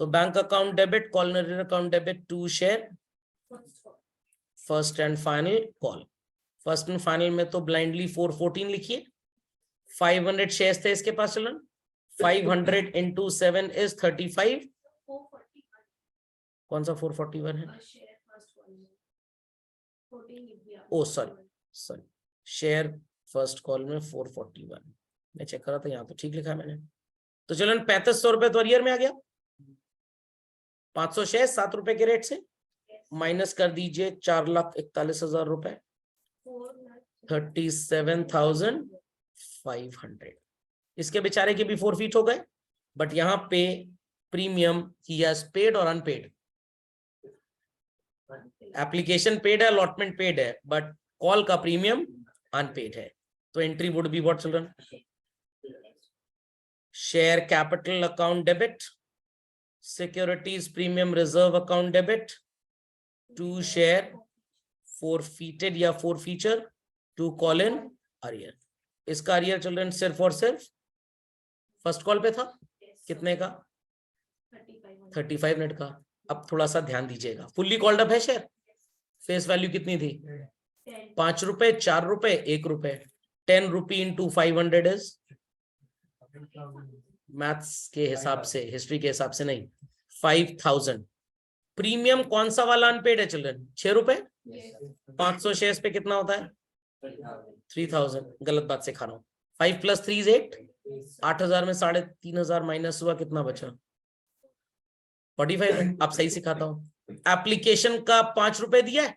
तो bank account debit, calls in arrear account debit to share first and final call. First and final में तो ब्लाइंडली 414 लिखिए। 500 शेयर्स थे इसके पास चिल्ड्रन। 500 into 7 is 35। कौन सा 441 है? ओ सॉरी, शेयर फर्स्ट कॉल में 441। मैं चेक कर रहा था, यहाँ तो ठीक लिखा है मैंने। तो चलो 3500 रुपए तो ईयर में आ गया। 500 शेयर 7 रुपए के रेट से माइनस कर दीजिए 4,41,000 रुपए, 37,500। इसके बेचारे के भी फोरफीट हो गए, बट यहाँ पे प्रीमियम ही हैज पेड और अनपेड। एप्लीकेशन पेड है, अलॉटमेंट पेड है, बट कॉल का प्रीमियम अनपेड है। तो entry would be what children? Share capital account debit, securities premium reserve account debit to share forfeited या forfeiture to call in arrear. इसका arrear children सिर्फ और सिर्फ फर्स्ट कॉल पे था। कितने का? 35 मिनट का। अब थोड़ा सा ध्यान दीजिएगा, फुल्ली कॉल्ड अप है शेयर। फेस वैल्यू कितनी थी? 5 रुपए, 4 रुपए, 1 रुपए। 10 रुपी इंटू 500 इज, मैथ्स के हिसाब से, हिस्ट्री के हिसाब से नहीं, 5000। प्रीमियम कौन सा वाला अनपेड है चिल्ड्रन? 6 रुपए। 500 शेयर्स पे कितना होता है? 3000। गलत बात से खा रहा हूं। 5 + 3 = 8। 8000 में 3500 माइनस हुआ, कितना बचा? 45। आप सही सिखाता हूं। एप्लीकेशन का 5 रुपए दिया है,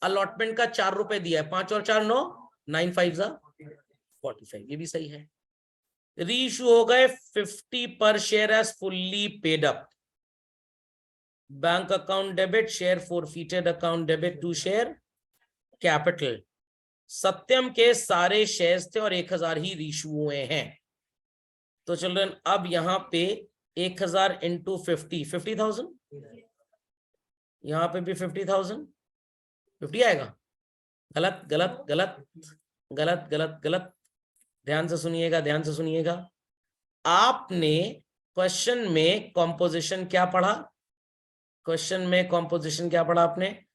अलॉटमेंट का 4 रुपए दिया है। 5 और 4 9, 9 5 45। ये भी सही है। रीइश्यू हो गए 50 पर share as fully paid up. Bank account debit, share forfeited account debit to share capital. Satyam के सारे शेयर्स थे और 1000 ही रीइश्यू हुए हैं। तो चिल्ड्रन अब यहां पे 1000 इंटू 50,000। यहां पे भी 50,000। 50 आएगा। गलत गलत गलत गलत गलत गलत। ध्यान से सुनिएगा, ध्यान से सुनिएगा। आपने क्वेश्चन में कॉम्पोजिशन क्या पढ़ा? क्वेश्चन में कॉम्पोजिशन क्या पढ़ा आपने?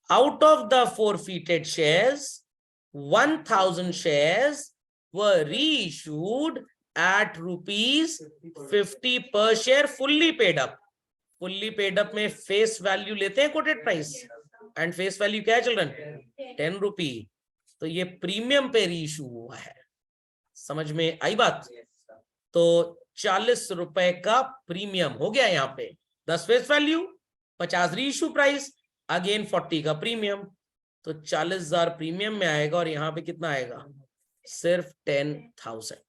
Out of the forfeited shares 1000 shares were reissued at ₹50 per share fully paid up। Fully paid up में फेस वैल्यू लेते हैं quoted price, and face value क्या है चिल्ड्रन? 10 रुपी। तो ये प्रीमियम पे रीइश्यू हुआ है। समझ में आई बात? तो 40 रुपए का प्रीमियम हो गया यहाँ पे। 10 face value, 50 reissue price, again 40 का प्रीमियम। तो 40,000 प्रीमियम में आएगा और यहाँ पे कितना आएगा? सिर्फ 10,000।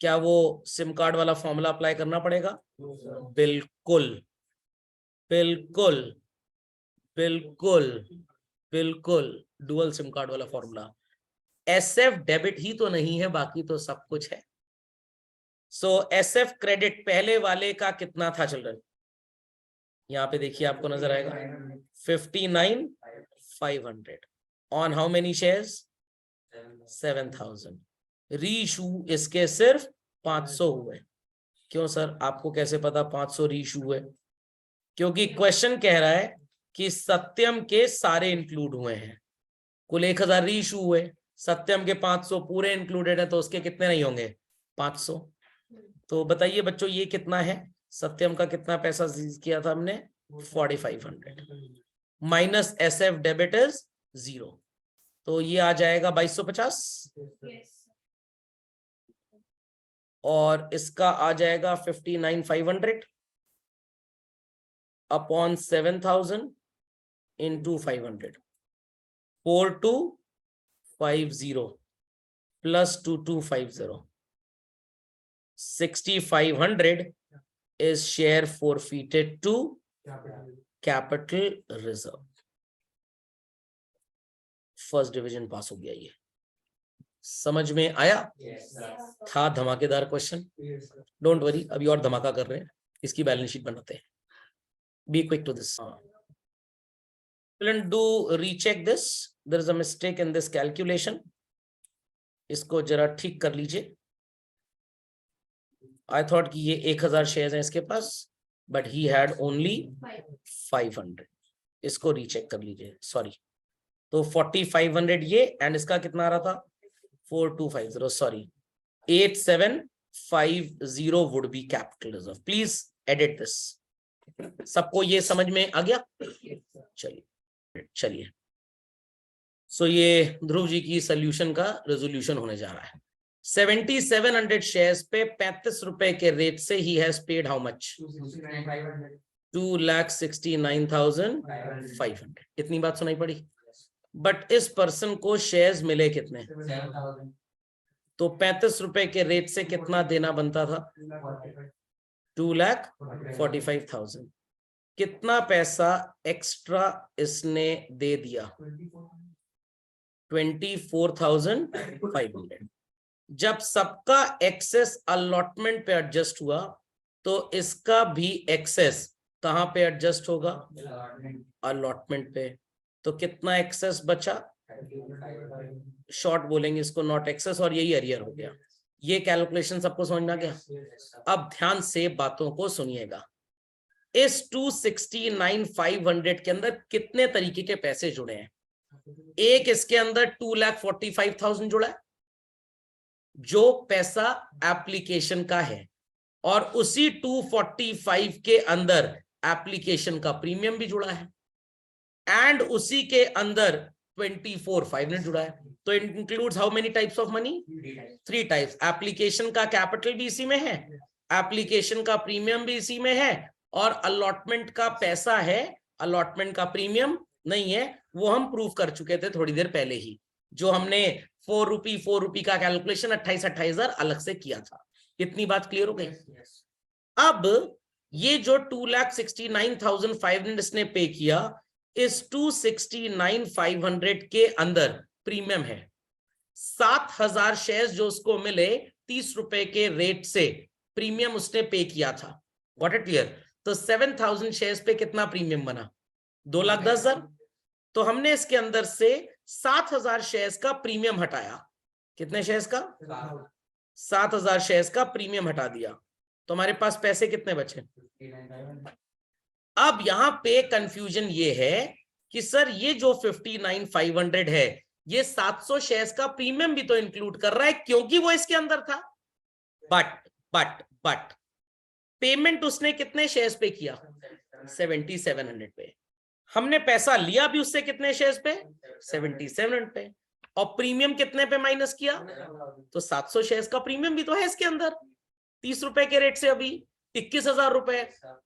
क्या वो सिम कार्ड वाला फॉर्मूला अप्लाई करना पड़ेगा? बिल्कुल बिल्कुल बिल्कुल बिल्कुल। डुअल सिम कार्ड वाला फॉर्मूला। एसएफ डेबिट ही तो नहीं है, बाकी तो सब कुछ है। सो एसएफ क्रेडिट पहले वाले का कितना था चिल्ड्रन? यहाँ पे देखिए, आपको नजर आएगा 59,500 on how many shares? 7,000। Reissue इसके सिर्फ 500 हुए। क्यों सर, आपको कैसे पता 500 रीइश्यू हुए? क्योंकि क्वेश्चन कह रहा है कि सत्यम के सारे इंक्लूड हुए हैं। कुल 1000 रीइश्यू हुए, सत्यम के 500 पूरे इंक्लूडेड है, तो उसके कितने नहीं होंगे? 500। तो बताइए बच्चों, ये कितना है? सत्यम का कितना पैसा सीज किया था हमने? 4500 माइनस एसएफ डेबिट इज 0। तो ये आ जाएगा 2250 और इसका आ जाएगा 59,500 upon 7,000 into 500। 4250 plus 2250। 6,500 is share forfeited to capital reserve। First division pass हो गया। ये समझ में आया? था धमाकेदार क्वेश्चन। डोंट वरी, अभी और धमाका कर रहे हैं। इसकी बैलेंस शीट बनाते हैं। Be quick to this. Do recheck this, there is a mistake in this calculation. इसको जरा ठीक कर लीजिए। आई थॉट कि ये 1000 शेयर है इसके पास, बट ही हैड ओनली 500। इसको रीचेक कर लीजिए, सॉरी। तो 4500 ये, एंड इसका कितना आ रहा था 4250, sorry 8750 would be capital reserve. Please edit this. सबको ये समझ में आ गया? चलिए सो ये ध्रुव जी की सोल्यूशन का रेजोल्यूशन होने जा रहा है। 7700 शेयर्स पे 35 रुपए के रेट से ही हैज पेड हाउ मच? 2,69,500। इतनी बात सुनाई पड़ी? बट इस पर्सन को शेयर्स मिले कितने? तो 35 रुपए के रेट से कितना देना बनता था? 2,45,000। कितना पैसा एक्स्ट्रा इसने दे दिया? 24,500। जब सबका एक्सेस अलॉटमेंट पे एडजस्ट हुआ तो इसका भी एक्सेस कहां पे एडजस्ट होगा? अलॉटमेंट पे। तो कितना एक्सेस बचा? शॉर्ट बोलेंगे इसको, नॉट एक्सेस, और यही अरियर हो गया। ये कैलकुलेशन सबको समझ में आ गया? अब ध्यान से बातों को सुनिएगा। इस 269,500 के अंदर कितने तरीके के पैसे जुड़े हैं? एक इसके अंदर 2,45,000 जुड़ा है, जो पैसा एप्लीकेशन का है, और उसी 245 के अंदर एप्लीकेशन का प्रीमियम भी जुड़ा है, एंड उसी के अंदर 24,500 जुड़ा है। तो it includes how many types of money? 3 types. Application का कैपिटल भी इसी में है, एप्लीकेशन का प्रीमियम भी इसी में है, और अलॉटमेंट का पैसा है, अलॉटमेंट का प्रीमियम नहीं है। वो हम प्रूव कर चुके थे थोड़ी देर पहले ही, जो हमने 4 रुपी का कैलकुलेशन 28,000 अलग से किया था। इतनी बात क्लियर हो गई? अब ये जो 2,69,500 इसने पे किया, इस 269,500 के अंदर प्रीमियम है। 7,000 शेयर्स जो उसको मिले 30 रुपए के रेट से, प्रीमियम उसने पे किया था। Got it clear? तो 7,000 शेयर्स पे कितना प्रीमियम बना? 2,10,000। तो हमने इसके अंदर से 7,000 शेयर्स का प्रीमियम हटाया। कितने शेयर्स का? 7,000 शेयर्स का प्रीमियम हटा दिया। तो हमारे पास पैसे कितने बचे? अब यहां पे कंफ्यूजन ये है कि सर ये जो 59,500 है, ये 700 शेयर्स का प्रीमियम भी तो इंक्लूड कर रहा है, क्योंकि वो इसके अंदर था। बट पेमेंट उसने कितने शेयर्स पे किया? 7,700 पे। हमने पैसा लिया भी उससे कितने शेयर्स पे? 7,700 पे। और प्रीमियम कितने पे माइनस किया? तो 700 शेयर्स का प्रीमियम भी तो है इसके अंदर, 30 रुपए के रेट से अभी 21,000 रुपए।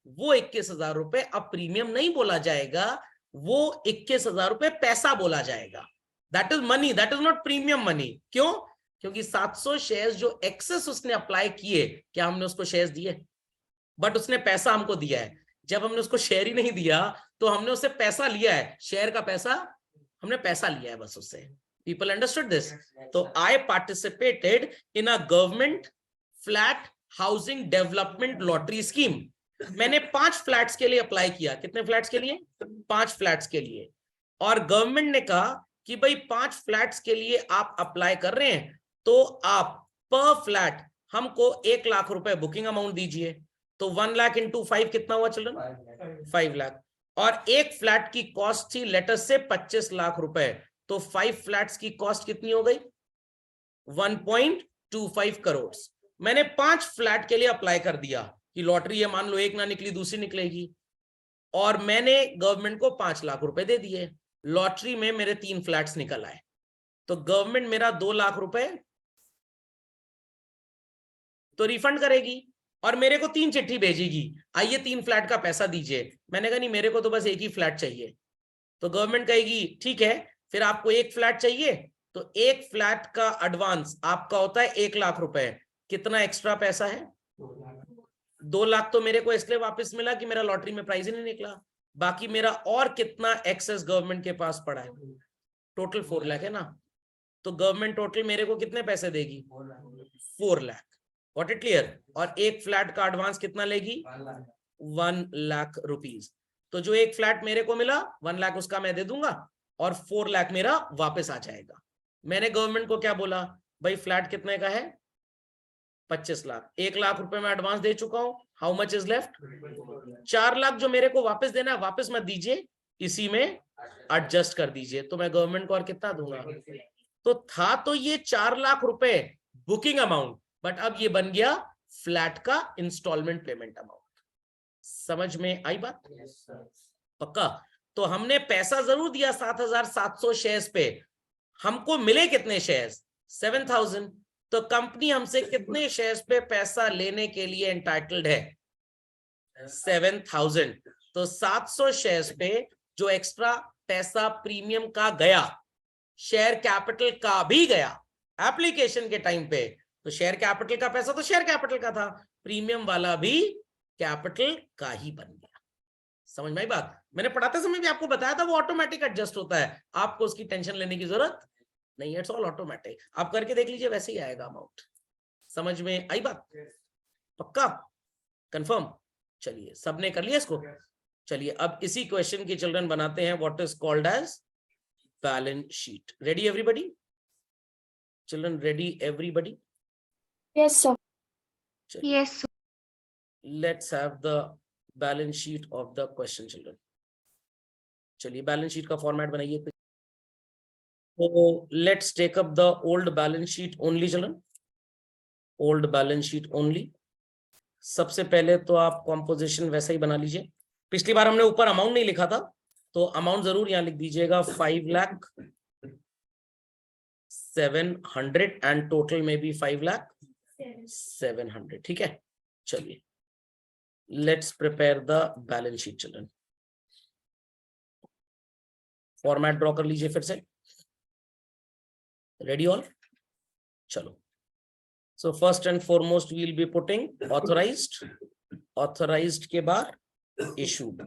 वो 21,000 रुपए अब प्रीमियम नहीं बोला जाएगा, वो 21,000 रुपए पैसा बोला जाएगा। That is money, that is not premium money. क्यों? क्योंकि 700 शेयर्स जो एक्सेस उसने अप्लाई किए, क्या हमने उसको शेयर्स दिए? बट उसने पैसा हमको दिया है। जब हमने उसको शेयर ही नहीं दिया तो हमने उससे पैसा लिया है, शेयर का पैसा, हमने पैसा लिया है बस उससे। People understood this? तो I participated in a government flat housing development lottery scheme. मैंने 5 फ्लैट्स के लिए अप्लाई किया। कितने फ्लैट्स के लिए? 5 फ्लैट्स के लिए। और गवर्नमेंट ने कहा कि भाई 5 फ्लैट्स के लिए आप अप्लाई कर रहे हैं तो आप पर फ्लैट हमको 1 लाख रुपए बुकिंग अमाउंट दीजिए। तो 1 लाख इंटू 5 कितना हुआ चिल्ड्रन? 5 लाख। और एक फ्लैट की कॉस्ट थी लेटर से 25 लाख रुपए। तो 5 फ्लैट्स की कॉस्ट कितनी हो गई? 1.25 करोड़। मैंने 5 फ्लैट के लिए अप्लाई कर दिया कि लॉटरी है, मान लो एक ना निकली दूसरी निकलेगी, और मैंने गवर्नमेंट को 5 लाख रुपए दे दिए। लॉटरी में मेरे 3 फ्लैट्स निकल आए, तो गवर्नमेंट मेरा 2 लाख रुपए तो रिफंड करेगी, और मेरे को 3 चिट्ठी भेजेगी, आइए 3 फ्लैट का पैसा दीजिए। मैंने कहा नहीं, मेरे को तो बस एक ही फ्लैट चाहिए। तो गवर्नमेंट कहेगी ठीक है, फिर आपको 1 फ्लैट चाहिए, तो 1 फ्लैट का एडवांस आपका होता है 1 लाख रुपए। कितना एक्स्ट्रा पैसा है? 2 लाख तो मेरे को इसलिए वापस मिला कि मेरा लॉटरी में प्राइज ही नहीं निकला। बाकी मेरा और कितना एक्सेस गवर्नमेंट के पास पड़ा है? टोटल 4 लाख है ना। तो गवर्नमेंट टोटल मेरे को कितने पैसे देगी? 4 लाख। Got it clear? और 1 फ्लैट का एडवांस कितना लेगी? 1 लाख रुपीज। तो जो 1 फ्लैट मेरे को मिला 1 लाख उसका मैं दे दूंगा, और 4 लाख मेरा वापस आ जाएगा। मैंने गवर्नमेंट को क्या बोला? भाई फ्लैट कितने का है? 25 लाख। 1 लाख रुपए में एडवांस दे चुका हूं। How much is left? 4 lakh जो मेरे को वापस देना है, वापस मत दीजिए, इसी में एडजस्ट कर दीजिए। तो मैं गवर्नमेंट को और कितना दूंगा? तो था तो ये 4 लाख रुपए बुकिंग अमाउंट, बट अब ये बन गया फ्लैट का इंस्टॉलमेंट पेमेंट अमाउंट। समझ में आई बात? पक्का? तो हमने पैसा जरूर दिया 7,700 शेयर्स पे, हमको मिले कितने शेयर्स? 7,000। तो कंपनी हमसे कितने शेयर्स पे पैसा लेने के लिए एंटाइटल्ड है? 7,000। तो 700 शेयर्स पे जो एक्स्ट्रा पैसा प्रीमियम का गया, शेयर कैपिटल का भी गया एप्लीकेशन के टाइम पे, तो शेयर कैपिटल का पैसा तो शेयर कैपिटल का था, प्रीमियम वाला भी कैपिटल का ही बन गया। समझ में आई बात? मैंने पढ़ाते समय भी आपको बताया था वो ऑटोमेटिक एडजस्ट होता है, आपको उसकी टेंशन लेने की जरूरत नहीं, इट्स ऑल ऑटोमेटिक। आप करके देख लीजिए, वैसे ही आएगा अमाउंट। समझ में आई बात? पक्का? कंफर्म? चलिए, सबने कर लिया इसको। चलिए अब इसी क्वेश्चन की चिल्ड्रन बनाते हैं, what is called as balance sheet. Ready everybody? Children ready everybody? Yes, sir. Yes, sir. Let's have the balance sheet of the question, children. चलिए बैलेंस शीट का फॉर्मेट बनाइए। तो let's take up the old balance sheet only children, old balance sheet only. सबसे पहले तो आप composition वैसा ही बना लीजिए। पिछली बार हमने ऊपर अमाउंट नहीं लिखा था, तो अमाउंट जरूर यहां लिख दीजिएगा 5,07,00,000 एंड टोटल में भी 5,07,00,000। ठीक है, चलिए let's prepare the balance sheet children. Format draw कर लीजिए फिर से। Ready all? चलो, so first and foremost we will be putting authorized, authorized के बाद issued.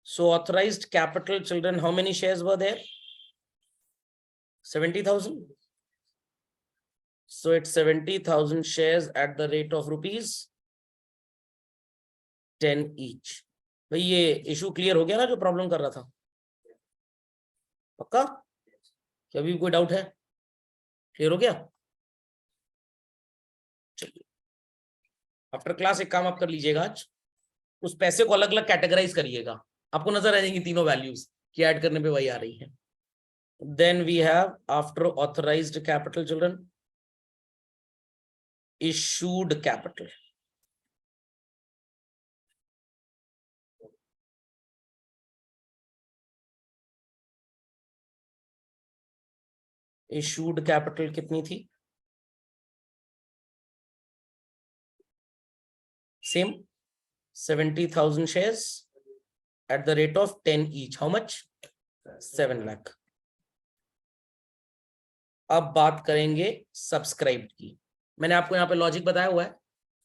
So authorized capital, children, how many shares were there? 70,000. So it's 70,000 shares at the rate of rupees 10 each. भाई ये issue clear हो गया ना, जो problem कर रहा था? पक्का? क्या अभी कोई डाउट है? क्लियर हो गया? चलिए आफ्टर क्लास एक काम आप कर लीजिएगा, आज उस पैसे को अलग अलग कैटेगराइज करिएगा, आपको नजर आ जाएंगी तीनों वैल्यूज की ऐड करने पे वही आ रही है। Then we have after authorised capital children issued capital. Issued capital कितनी थी? Same 70,000 shares at the rate of 10 each. How much? 7 lakh. अब बात करेंगे सब्सक्राइब्ड की। मैंने आपको यहाँ पे लॉजिक बताया हुआ है,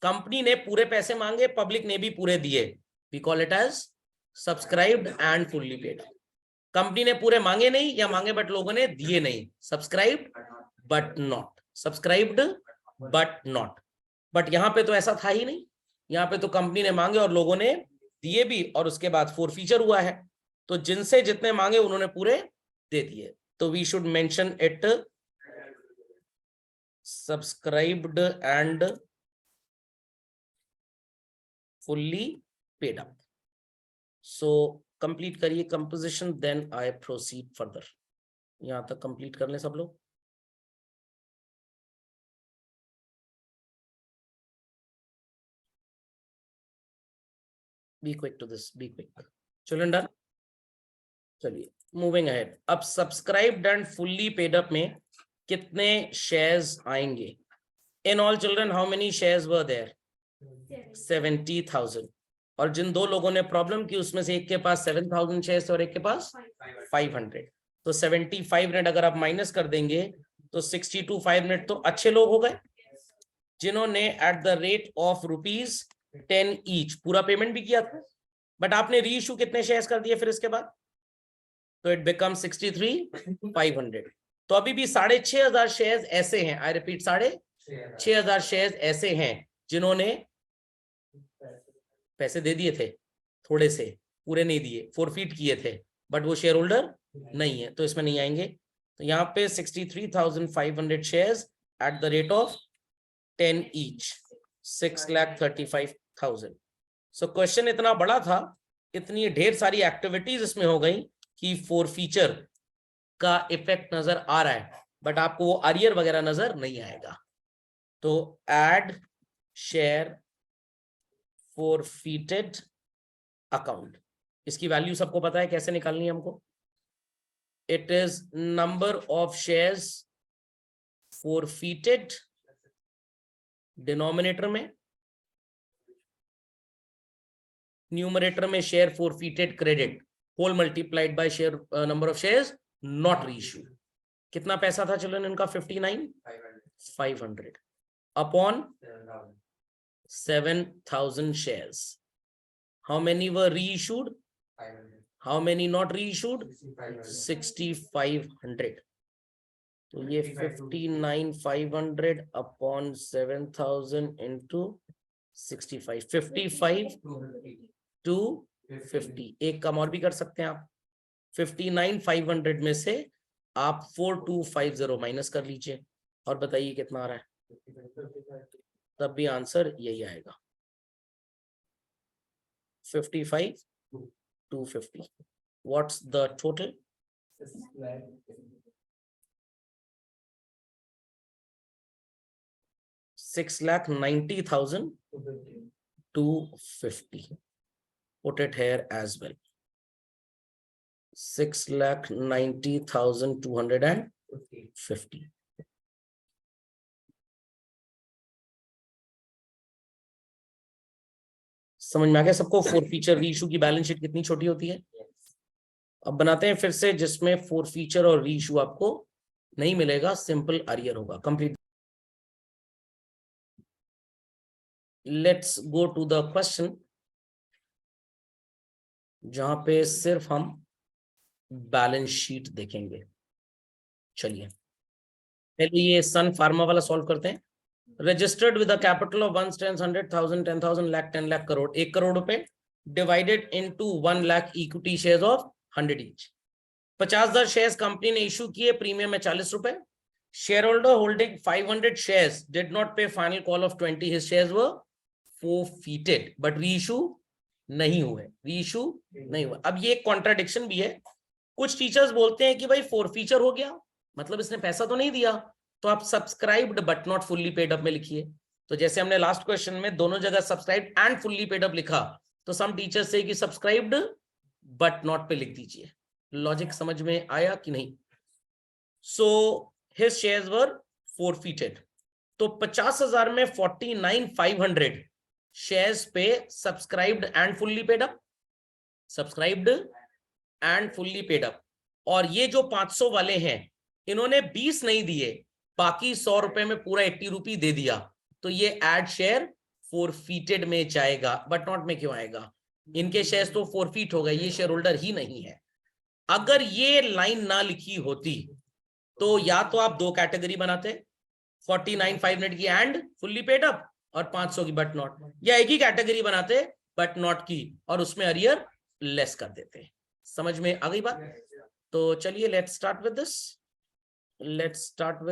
कंपनी ने पूरे पैसे मांगे, पब्लिक ने भी पूरे दिए, we call it as subscribed and fully paid. Company ने पूरे मांगे नहीं, या मांगे बट लोगों ने दिए नहीं, subscribed but not, subscribed but not. But यहाँ पे तो ऐसा था ही नहीं, यहाँ पे तो कंपनी ने मांगे और लोगों ने दिए भी, और उसके बाद फोरफीचर हुआ है, तो जिनसे जितने मांगे उन्होंने पूरे दे दिए। तो we should mention it subscribed and fully paid up. So complete करिए composition, then I proceed further. यहां तक कंप्लीट कर लें सब लोग। Be quick to this, be quick. Children done? चलिए मूविंग अहेड। अब subscribed and fully paid up में कितने शेयर्स आएंगे? In all children how many shares were there? 70,000। और जिन दो लोगों ने प्रॉब्लम की उसमें से एक के पास 7,000 शेयर्स और एक के पास 500। तो 75 मिनट अगर आप माइनस कर देंगे तो 62 5 मिनट तो अच्छे लोग हो गए, जिन्होंने eight the rate of rupees 10 each पूरा पेमेंट भी किया था। बट आपने री इशू कितने शेयर्स कर दिए फिर इसके बाद? तो इट बिकम 63 500। तो अभी भी 6,500 शेयर्स ऐसे हैं, आई रिपीट 6,500 शेयर्स ऐसे हैं जिन्होंने पैसे दे दिए थे, थोड़े से पूरे नहीं दिए, फोरफीट किए थे, बट वो शेयर होल्डर नहीं है, तो इसमें नहीं आएंगे। तो यहाँ पे 63,500 shares at the rate of 10 each, 6,35,000। So question इतना बड़ा था, इतनी ढेर सारी एक्टिविटीज इसमें हो गई कि फॉरफीचर का इफेक्ट नजर आ रहा है, बट आपको वो अरियर वगैरह नजर नहीं आएगा। तो एड शेयर फॉरफीटेड अकाउंट, इसकी वैल्यू सबको पता है कैसे निकालनी है हमको। It is number of shares forfeited denominator में, न्यूमरेटर में share forfeited credit, whole multiplied by share number of shares not reissue. कितना पैसा था चिल्ड्रन इनका? 59,500 upon 7,000 shares. How many were reissued? How many not reissued? 6,500. तो ये 59,500 upon 7,000 into 65, 55 to 50। एक कम और भी कर सकते हैं आप, 59,500 में से आप 4,250 माइनस कर लीजिए और बताइए कितना आ रहा है, तब भी आंसर यही आएगा, 55,250। What's the total? 6,90,250. Put it here as well. 6,90,250. समझ में आ गया सबको? फॉरफीचर रीइश्यू की बैलेंस शीट कितनी छोटी होती है। अब बनाते हैं फिर से जिसमें फॉरफीचर और रीइश्यू आपको नहीं मिलेगा, सिंपल अरियर होगा, complete. Let's go to the question जहां पे सिर्फ हम बैलेंस शीट देखेंगे। चलिए पहले ये सन फार्मा वाला सॉल्व करते हैं। Registered with a capital of 1, 10, 100,000, 10,000, lakh, 10 lakh, crore, 1 crore रुपए divided into 1 lakh equity shares of 100 each. 50,000 shares company ने इशू किए, प्रीमियम है 40 रुपए। Share holder holding 500 shares did not pay final call of 20, his shares were forfeited but reissue नहीं हुए, reissue नहीं हुआ। अब ये एक कॉन्ट्राडिक्शन भी है, कुछ टीचर्स बोलते हैं कि भाई फॉरफीचर हो गया मतलब इसने पैसा तो नहीं दिया, तो आप subscribed but not fully paid up में लिखिए। तो जैसे हमने लास्ट क्वेश्चन में दोनों जगह subscribed and fully paid up लिखा, तो सम टीचर्स से कि सब्सक्राइब्ड बट नॉट पे लिख दीजिए। लॉजिक समझ में आया कि नहीं? So his shares were forfeited. तो 50,000 में 49,500 शेयर्स पे subscribed and fully paid up, subscribed and fully paid up. और ये जो 500 वाले हैं इन्होंने 20 नहीं दिए, बाकी 100 रुपए में पूरा 80 रुपी दे दिया, तो ये एड शेयर फॉरफीटेड में जाएगा। बट नॉट में क्यों आएगा? इनके शेयर्स तो फॉरफीट हो गए, ये शेयर होल्डर ही नहीं है। अगर ये लाइन ना लिखी होती तो या तो आप दो कैटेगरी बनाते, 49,500 की एंड फुल्ली पेड अप और 500 की बट नॉट, या एक ही कैटेगरी बनाते बट नॉट की और उसमें अरियर लेस कर देते। समझ में आ गई बात? तो चलिए लेट्स स्टार्ट विद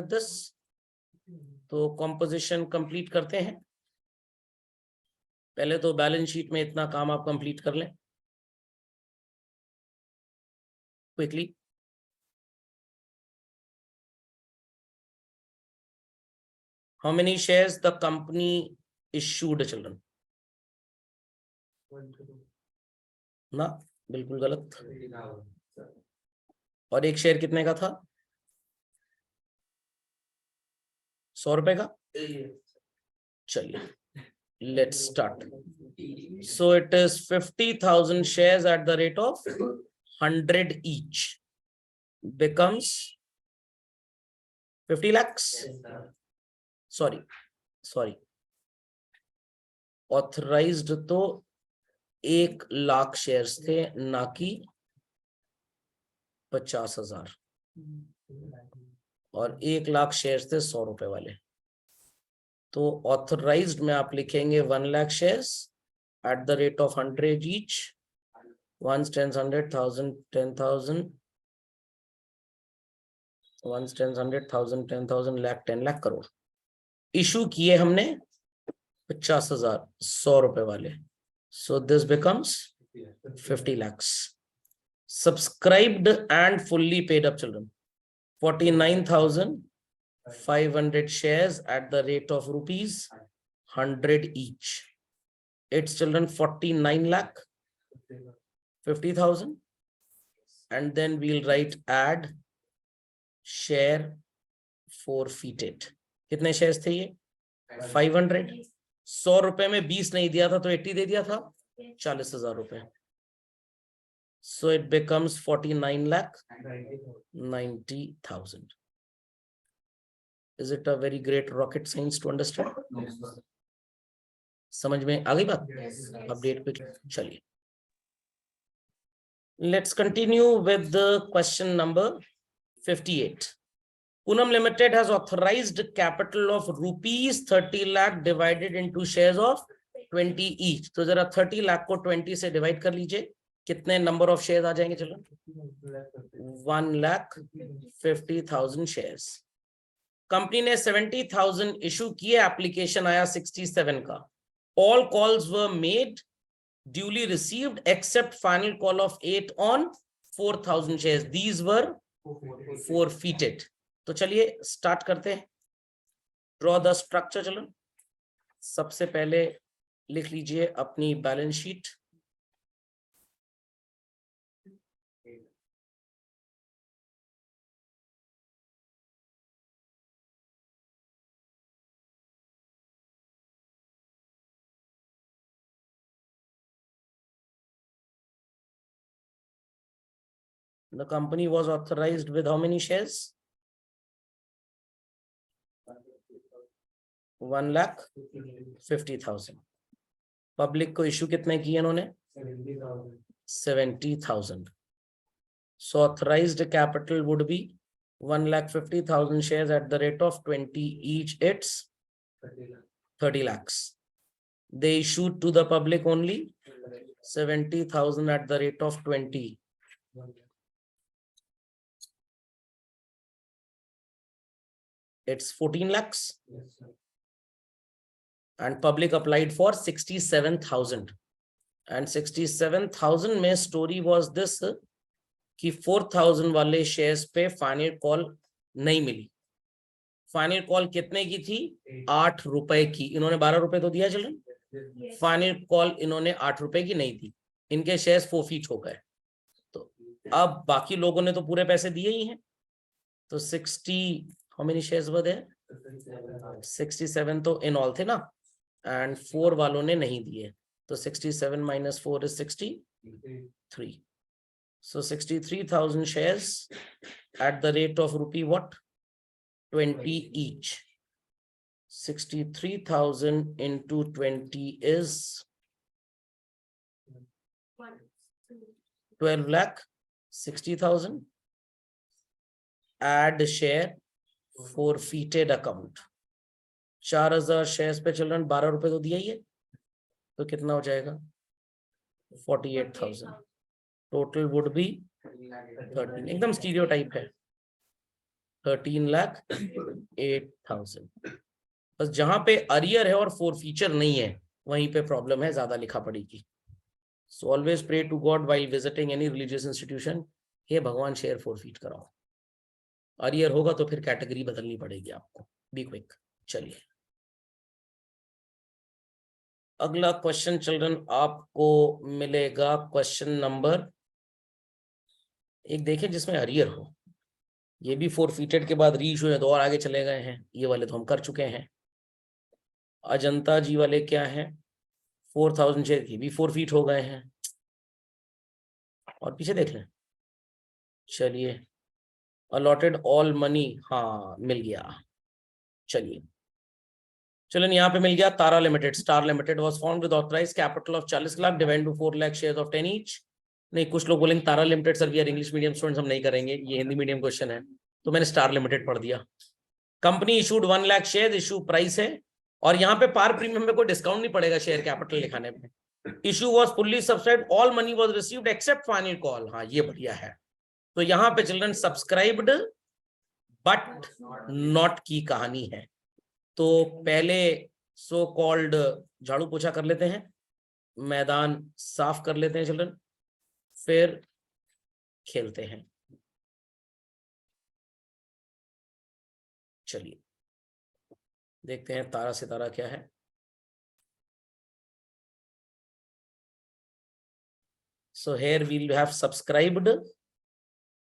दिस। तो कॉम्पोजिशन कंप्लीट करते हैं। पहले तो बैलेंस शीट में इतना काम आप कंप्लीट कर लें quickly. How many shares the company issued, children? ना, बिल्कुल गलत। और एक शेयर कितने का था? 100 रुपए का। चलिए let's start. So it is 50,000 shares at the rate of 100 each becomes 50 lakhs. Sorry authorised तो 1 लाख शेयर्स थे, ना कि 50,000, और 1 लाख शेयर्स थे 100 रुपए वाले। तो ऑथराइज्ड में आप लिखेंगे 1 lakh shares at the rate of 100 each, 1, 10, 100,000, 10,000, 1 10 100 1000 10,000 lakh 10 lakh crore issue किए हमने 50,000 100 रुपए वाले. So this becomes 50 lakhs. Subscribed and fully paid up children 49,500 shares at the rate of rupees 100 each. It's children 49 lakh 50,000, and then we'll write add share forfeited. कितने shares थे ये? 500. 100 रुपए में 20 नहीं दिया था तो 80 दे दिया था 40,000 रुपए. So it becomes 49 lakh 90,000. Is it a very great rocket science to understand? समझ में आ गई बात? अपडेट पे चलिए. Let's continue with the question number 58. Poonam Limited has authorized capital of rupees 30 lakh divided into shares of 20 each. तो जरा 30 लाख को 20 से डिवाइड कर लीजिए. कितने नंबर ऑफ शेयर आ जाएंगे? चलो 1,50,000 शेयर्स. कंपनी ने 70,000 इशू किए. एप्लीकेशन आया 67 का. All calls were made duly received accept final call of 8 on 4,000 shares. These were forfeited. तो चलिए स्टार्ट करते हैं. Draw the structure. चलो सबसे पहले लिख लीजिए अपनी balance sheet. The company was authorized with how many shares? 1,50,000. Public को इशू कितने किए इन्होंने? 70,000. So authorized capital would be 1,50,000 shares at the rate of 20 each. It's 30 lakhs. They issued to the public only 70,000 at the rate of 20. It's 14 lakhs. And public applied for 67,000. And 67,000 में story was this कि 4,000 वाले shares पे final call नहीं मिली. Final call कितने की थी? 8 रुपए की. इन्होंने 12 रुपए तो दिया चिल्ड्रन. Final call इन्होंने 8 रुपए की नहीं दी. इनके shares forfeit हो गए. तो अब बाकी लोगों ने तो पूरे पैसे दिए ही हैं. तो 60 how many shares were there? 67 तो in all थे ना. And 4 वालों ने नहीं दिए. तो 67 minus 4 is 63. So 63,000 shares at the rate of rupee what? 20 each. 63,000 into 20 is 12 lakh 60,000. Add share forfeited account. 4,000 shares पे चिल्ड्रन 12 रुपए तो दिया ही है. तो कितना हो जाएगा? 48,000. Total would be 13. एकदम स्टीरियोटाइप है. 13,08,000. बस जहां पे अरियर है और फोरफीचर नहीं है वहीं पे प्रॉब्लम है. ज्यादा लिखा पड़ेगी. So always pray to god while visiting any religious institution. हे भगवान शेयर फोरफीट कराओ. अरियर होगा तो फिर कैटेगरी बदलनी पड़ेगी आपको. Be quick. चलिए अगला क्वेश्चन चिल्ड्रन आपको मिलेगा. क्वेश्चन नंबर एक देखें जिसमें अरियर हो. ये भी फोरफीटेड के बाद री इशू है तो और आगे चले गए हैं. ये वाले तो हम कर चुके हैं. अजंता जी वाले क्या है? 4,000 शेयर की भी फोरफीट हो गए हैं. और पीछे देख लें. चलिए अलॉटेड ऑल मनी. हाँ मिल गया. चलिए चलन यहाँ पे मिल गया. Tara limited star limited was found with authorized capital of 40 lakh divide to 4 lakh shares of 10 each. नहीं कुछ लोग बोलेंगे Tara limited sir we are English medium students हम नहीं करेंगे. ये हिंदी मीडियम क्वेश्चन है तो मैंने स्टार लिमिटेड पढ़ दिया. Company issued 1 lakh share. Issue price है और यहाँ पे पार प्रीमियम में कोई डिस्काउंट नहीं पड़ेगा शेयर कैपिटल लिखाने में. Issue was fully subscribed. All money was received accept final call. हाँ ये बढ़िया है. तो यहाँ पे चिल्ड्रन सब्सक्राइब्ड बट नॉट की कहानी है। तो पहले सो कॉल्ड झाड़ू पोछा कर लेते हैं, मैदान साफ कर लेते हैं चिल्ड्रन, फिर खेलते हैं। चलिए देखते हैं तारा सितारा क्या है। So here we'll have subscribed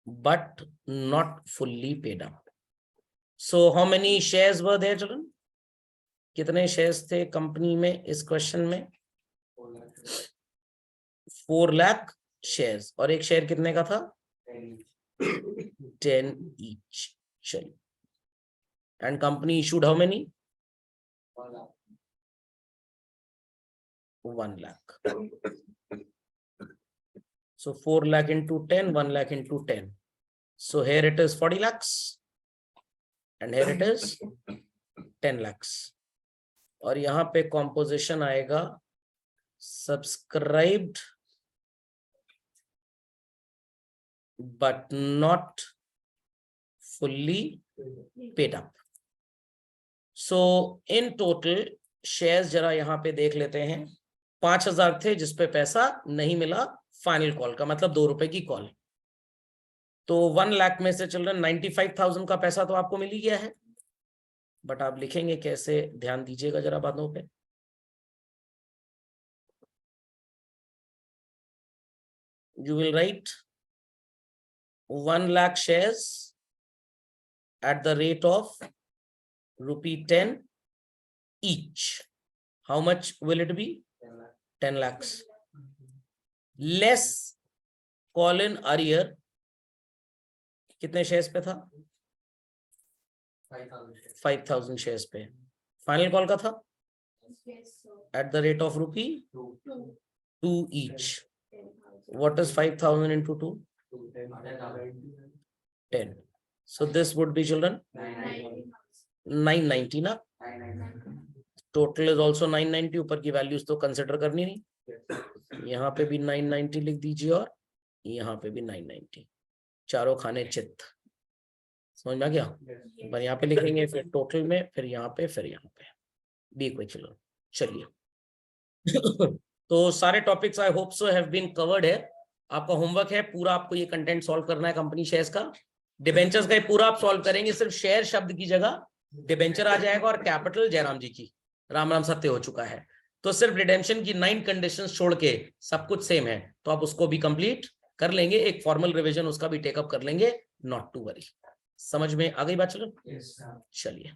but not fully paid up. So how many shares were there children? कितने शेयर्स थे कंपनी में इस क्वेश्चन में? 4 लाख शेयर्स, और एक शेयर कितने का था? 10 each. चलिए, and company issued how many? 1 lakh. So 4 lakh into 10, 1 lakh into 10. So here it is 40 lakhs and here it is 10 lakhs. और यहाँ पे कॉम्पोजिशन आएगा subscribed but not fully paid up. So in total shares जरा यहाँ पे देख लेते हैं, 5,000 थे जिसपे पैसा नहीं मिला फाइनल कॉल का, मतलब 2 रुपए की कॉल। तो 1 लाख में से चिल्ड्रन 95,000 का पैसा तो आपको मिल ही गया है, बट आप लिखेंगे कैसे, ध्यान दीजिएगा जरा बातों पे। You will write 1 lakh shares at the rate of ₹10 each. How much will it be? 10 lakhs. Less call in arrear. कितने शेयर्स पे था? 5,000 शेयर्स पे। फाइनल कॉल का था at the rate of ₹2 each. What is 5,000 into 2? 10. So this would be children 990 ना? Total is also 990, ऊपर की values तो कंसिडर करनी नहीं। यहाँ पे भी 990 लिख दीजिए और यहाँ पे भी 990, चारों खाने चित्त। समझ में आ गया? पर यहाँ पे लिखेंगे, फिर टोटल में, फिर यहाँ पे, फिर यहाँ पे बी कोई। चलो चलिए तो सारे topics I hope so have been covered है। आपका होमवर्क है पूरा, आपको ये कंटेंट सॉल्व करना है कंपनी शेयर्स का। डिबेंचर्स का ये पूरा आप सॉल्व करेंगे, सिर्फ शेयर शब्द की जगह डिबेंचर आ जाएगा और कैपिटल जयराम जी की राम राम सत्य हो चुका है। तो सिर्फ रिडेम्पशन की 9 कंडीशंस छोड़ के सब कुछ सेम है, तो आप उसको भी कंप्लीट कर लेंगे, एक फॉर्मल रिवीजन उसका भी टेकअप कर लेंगे, नॉट टू वरी। समझ में आ गई बात? चलो चलिए।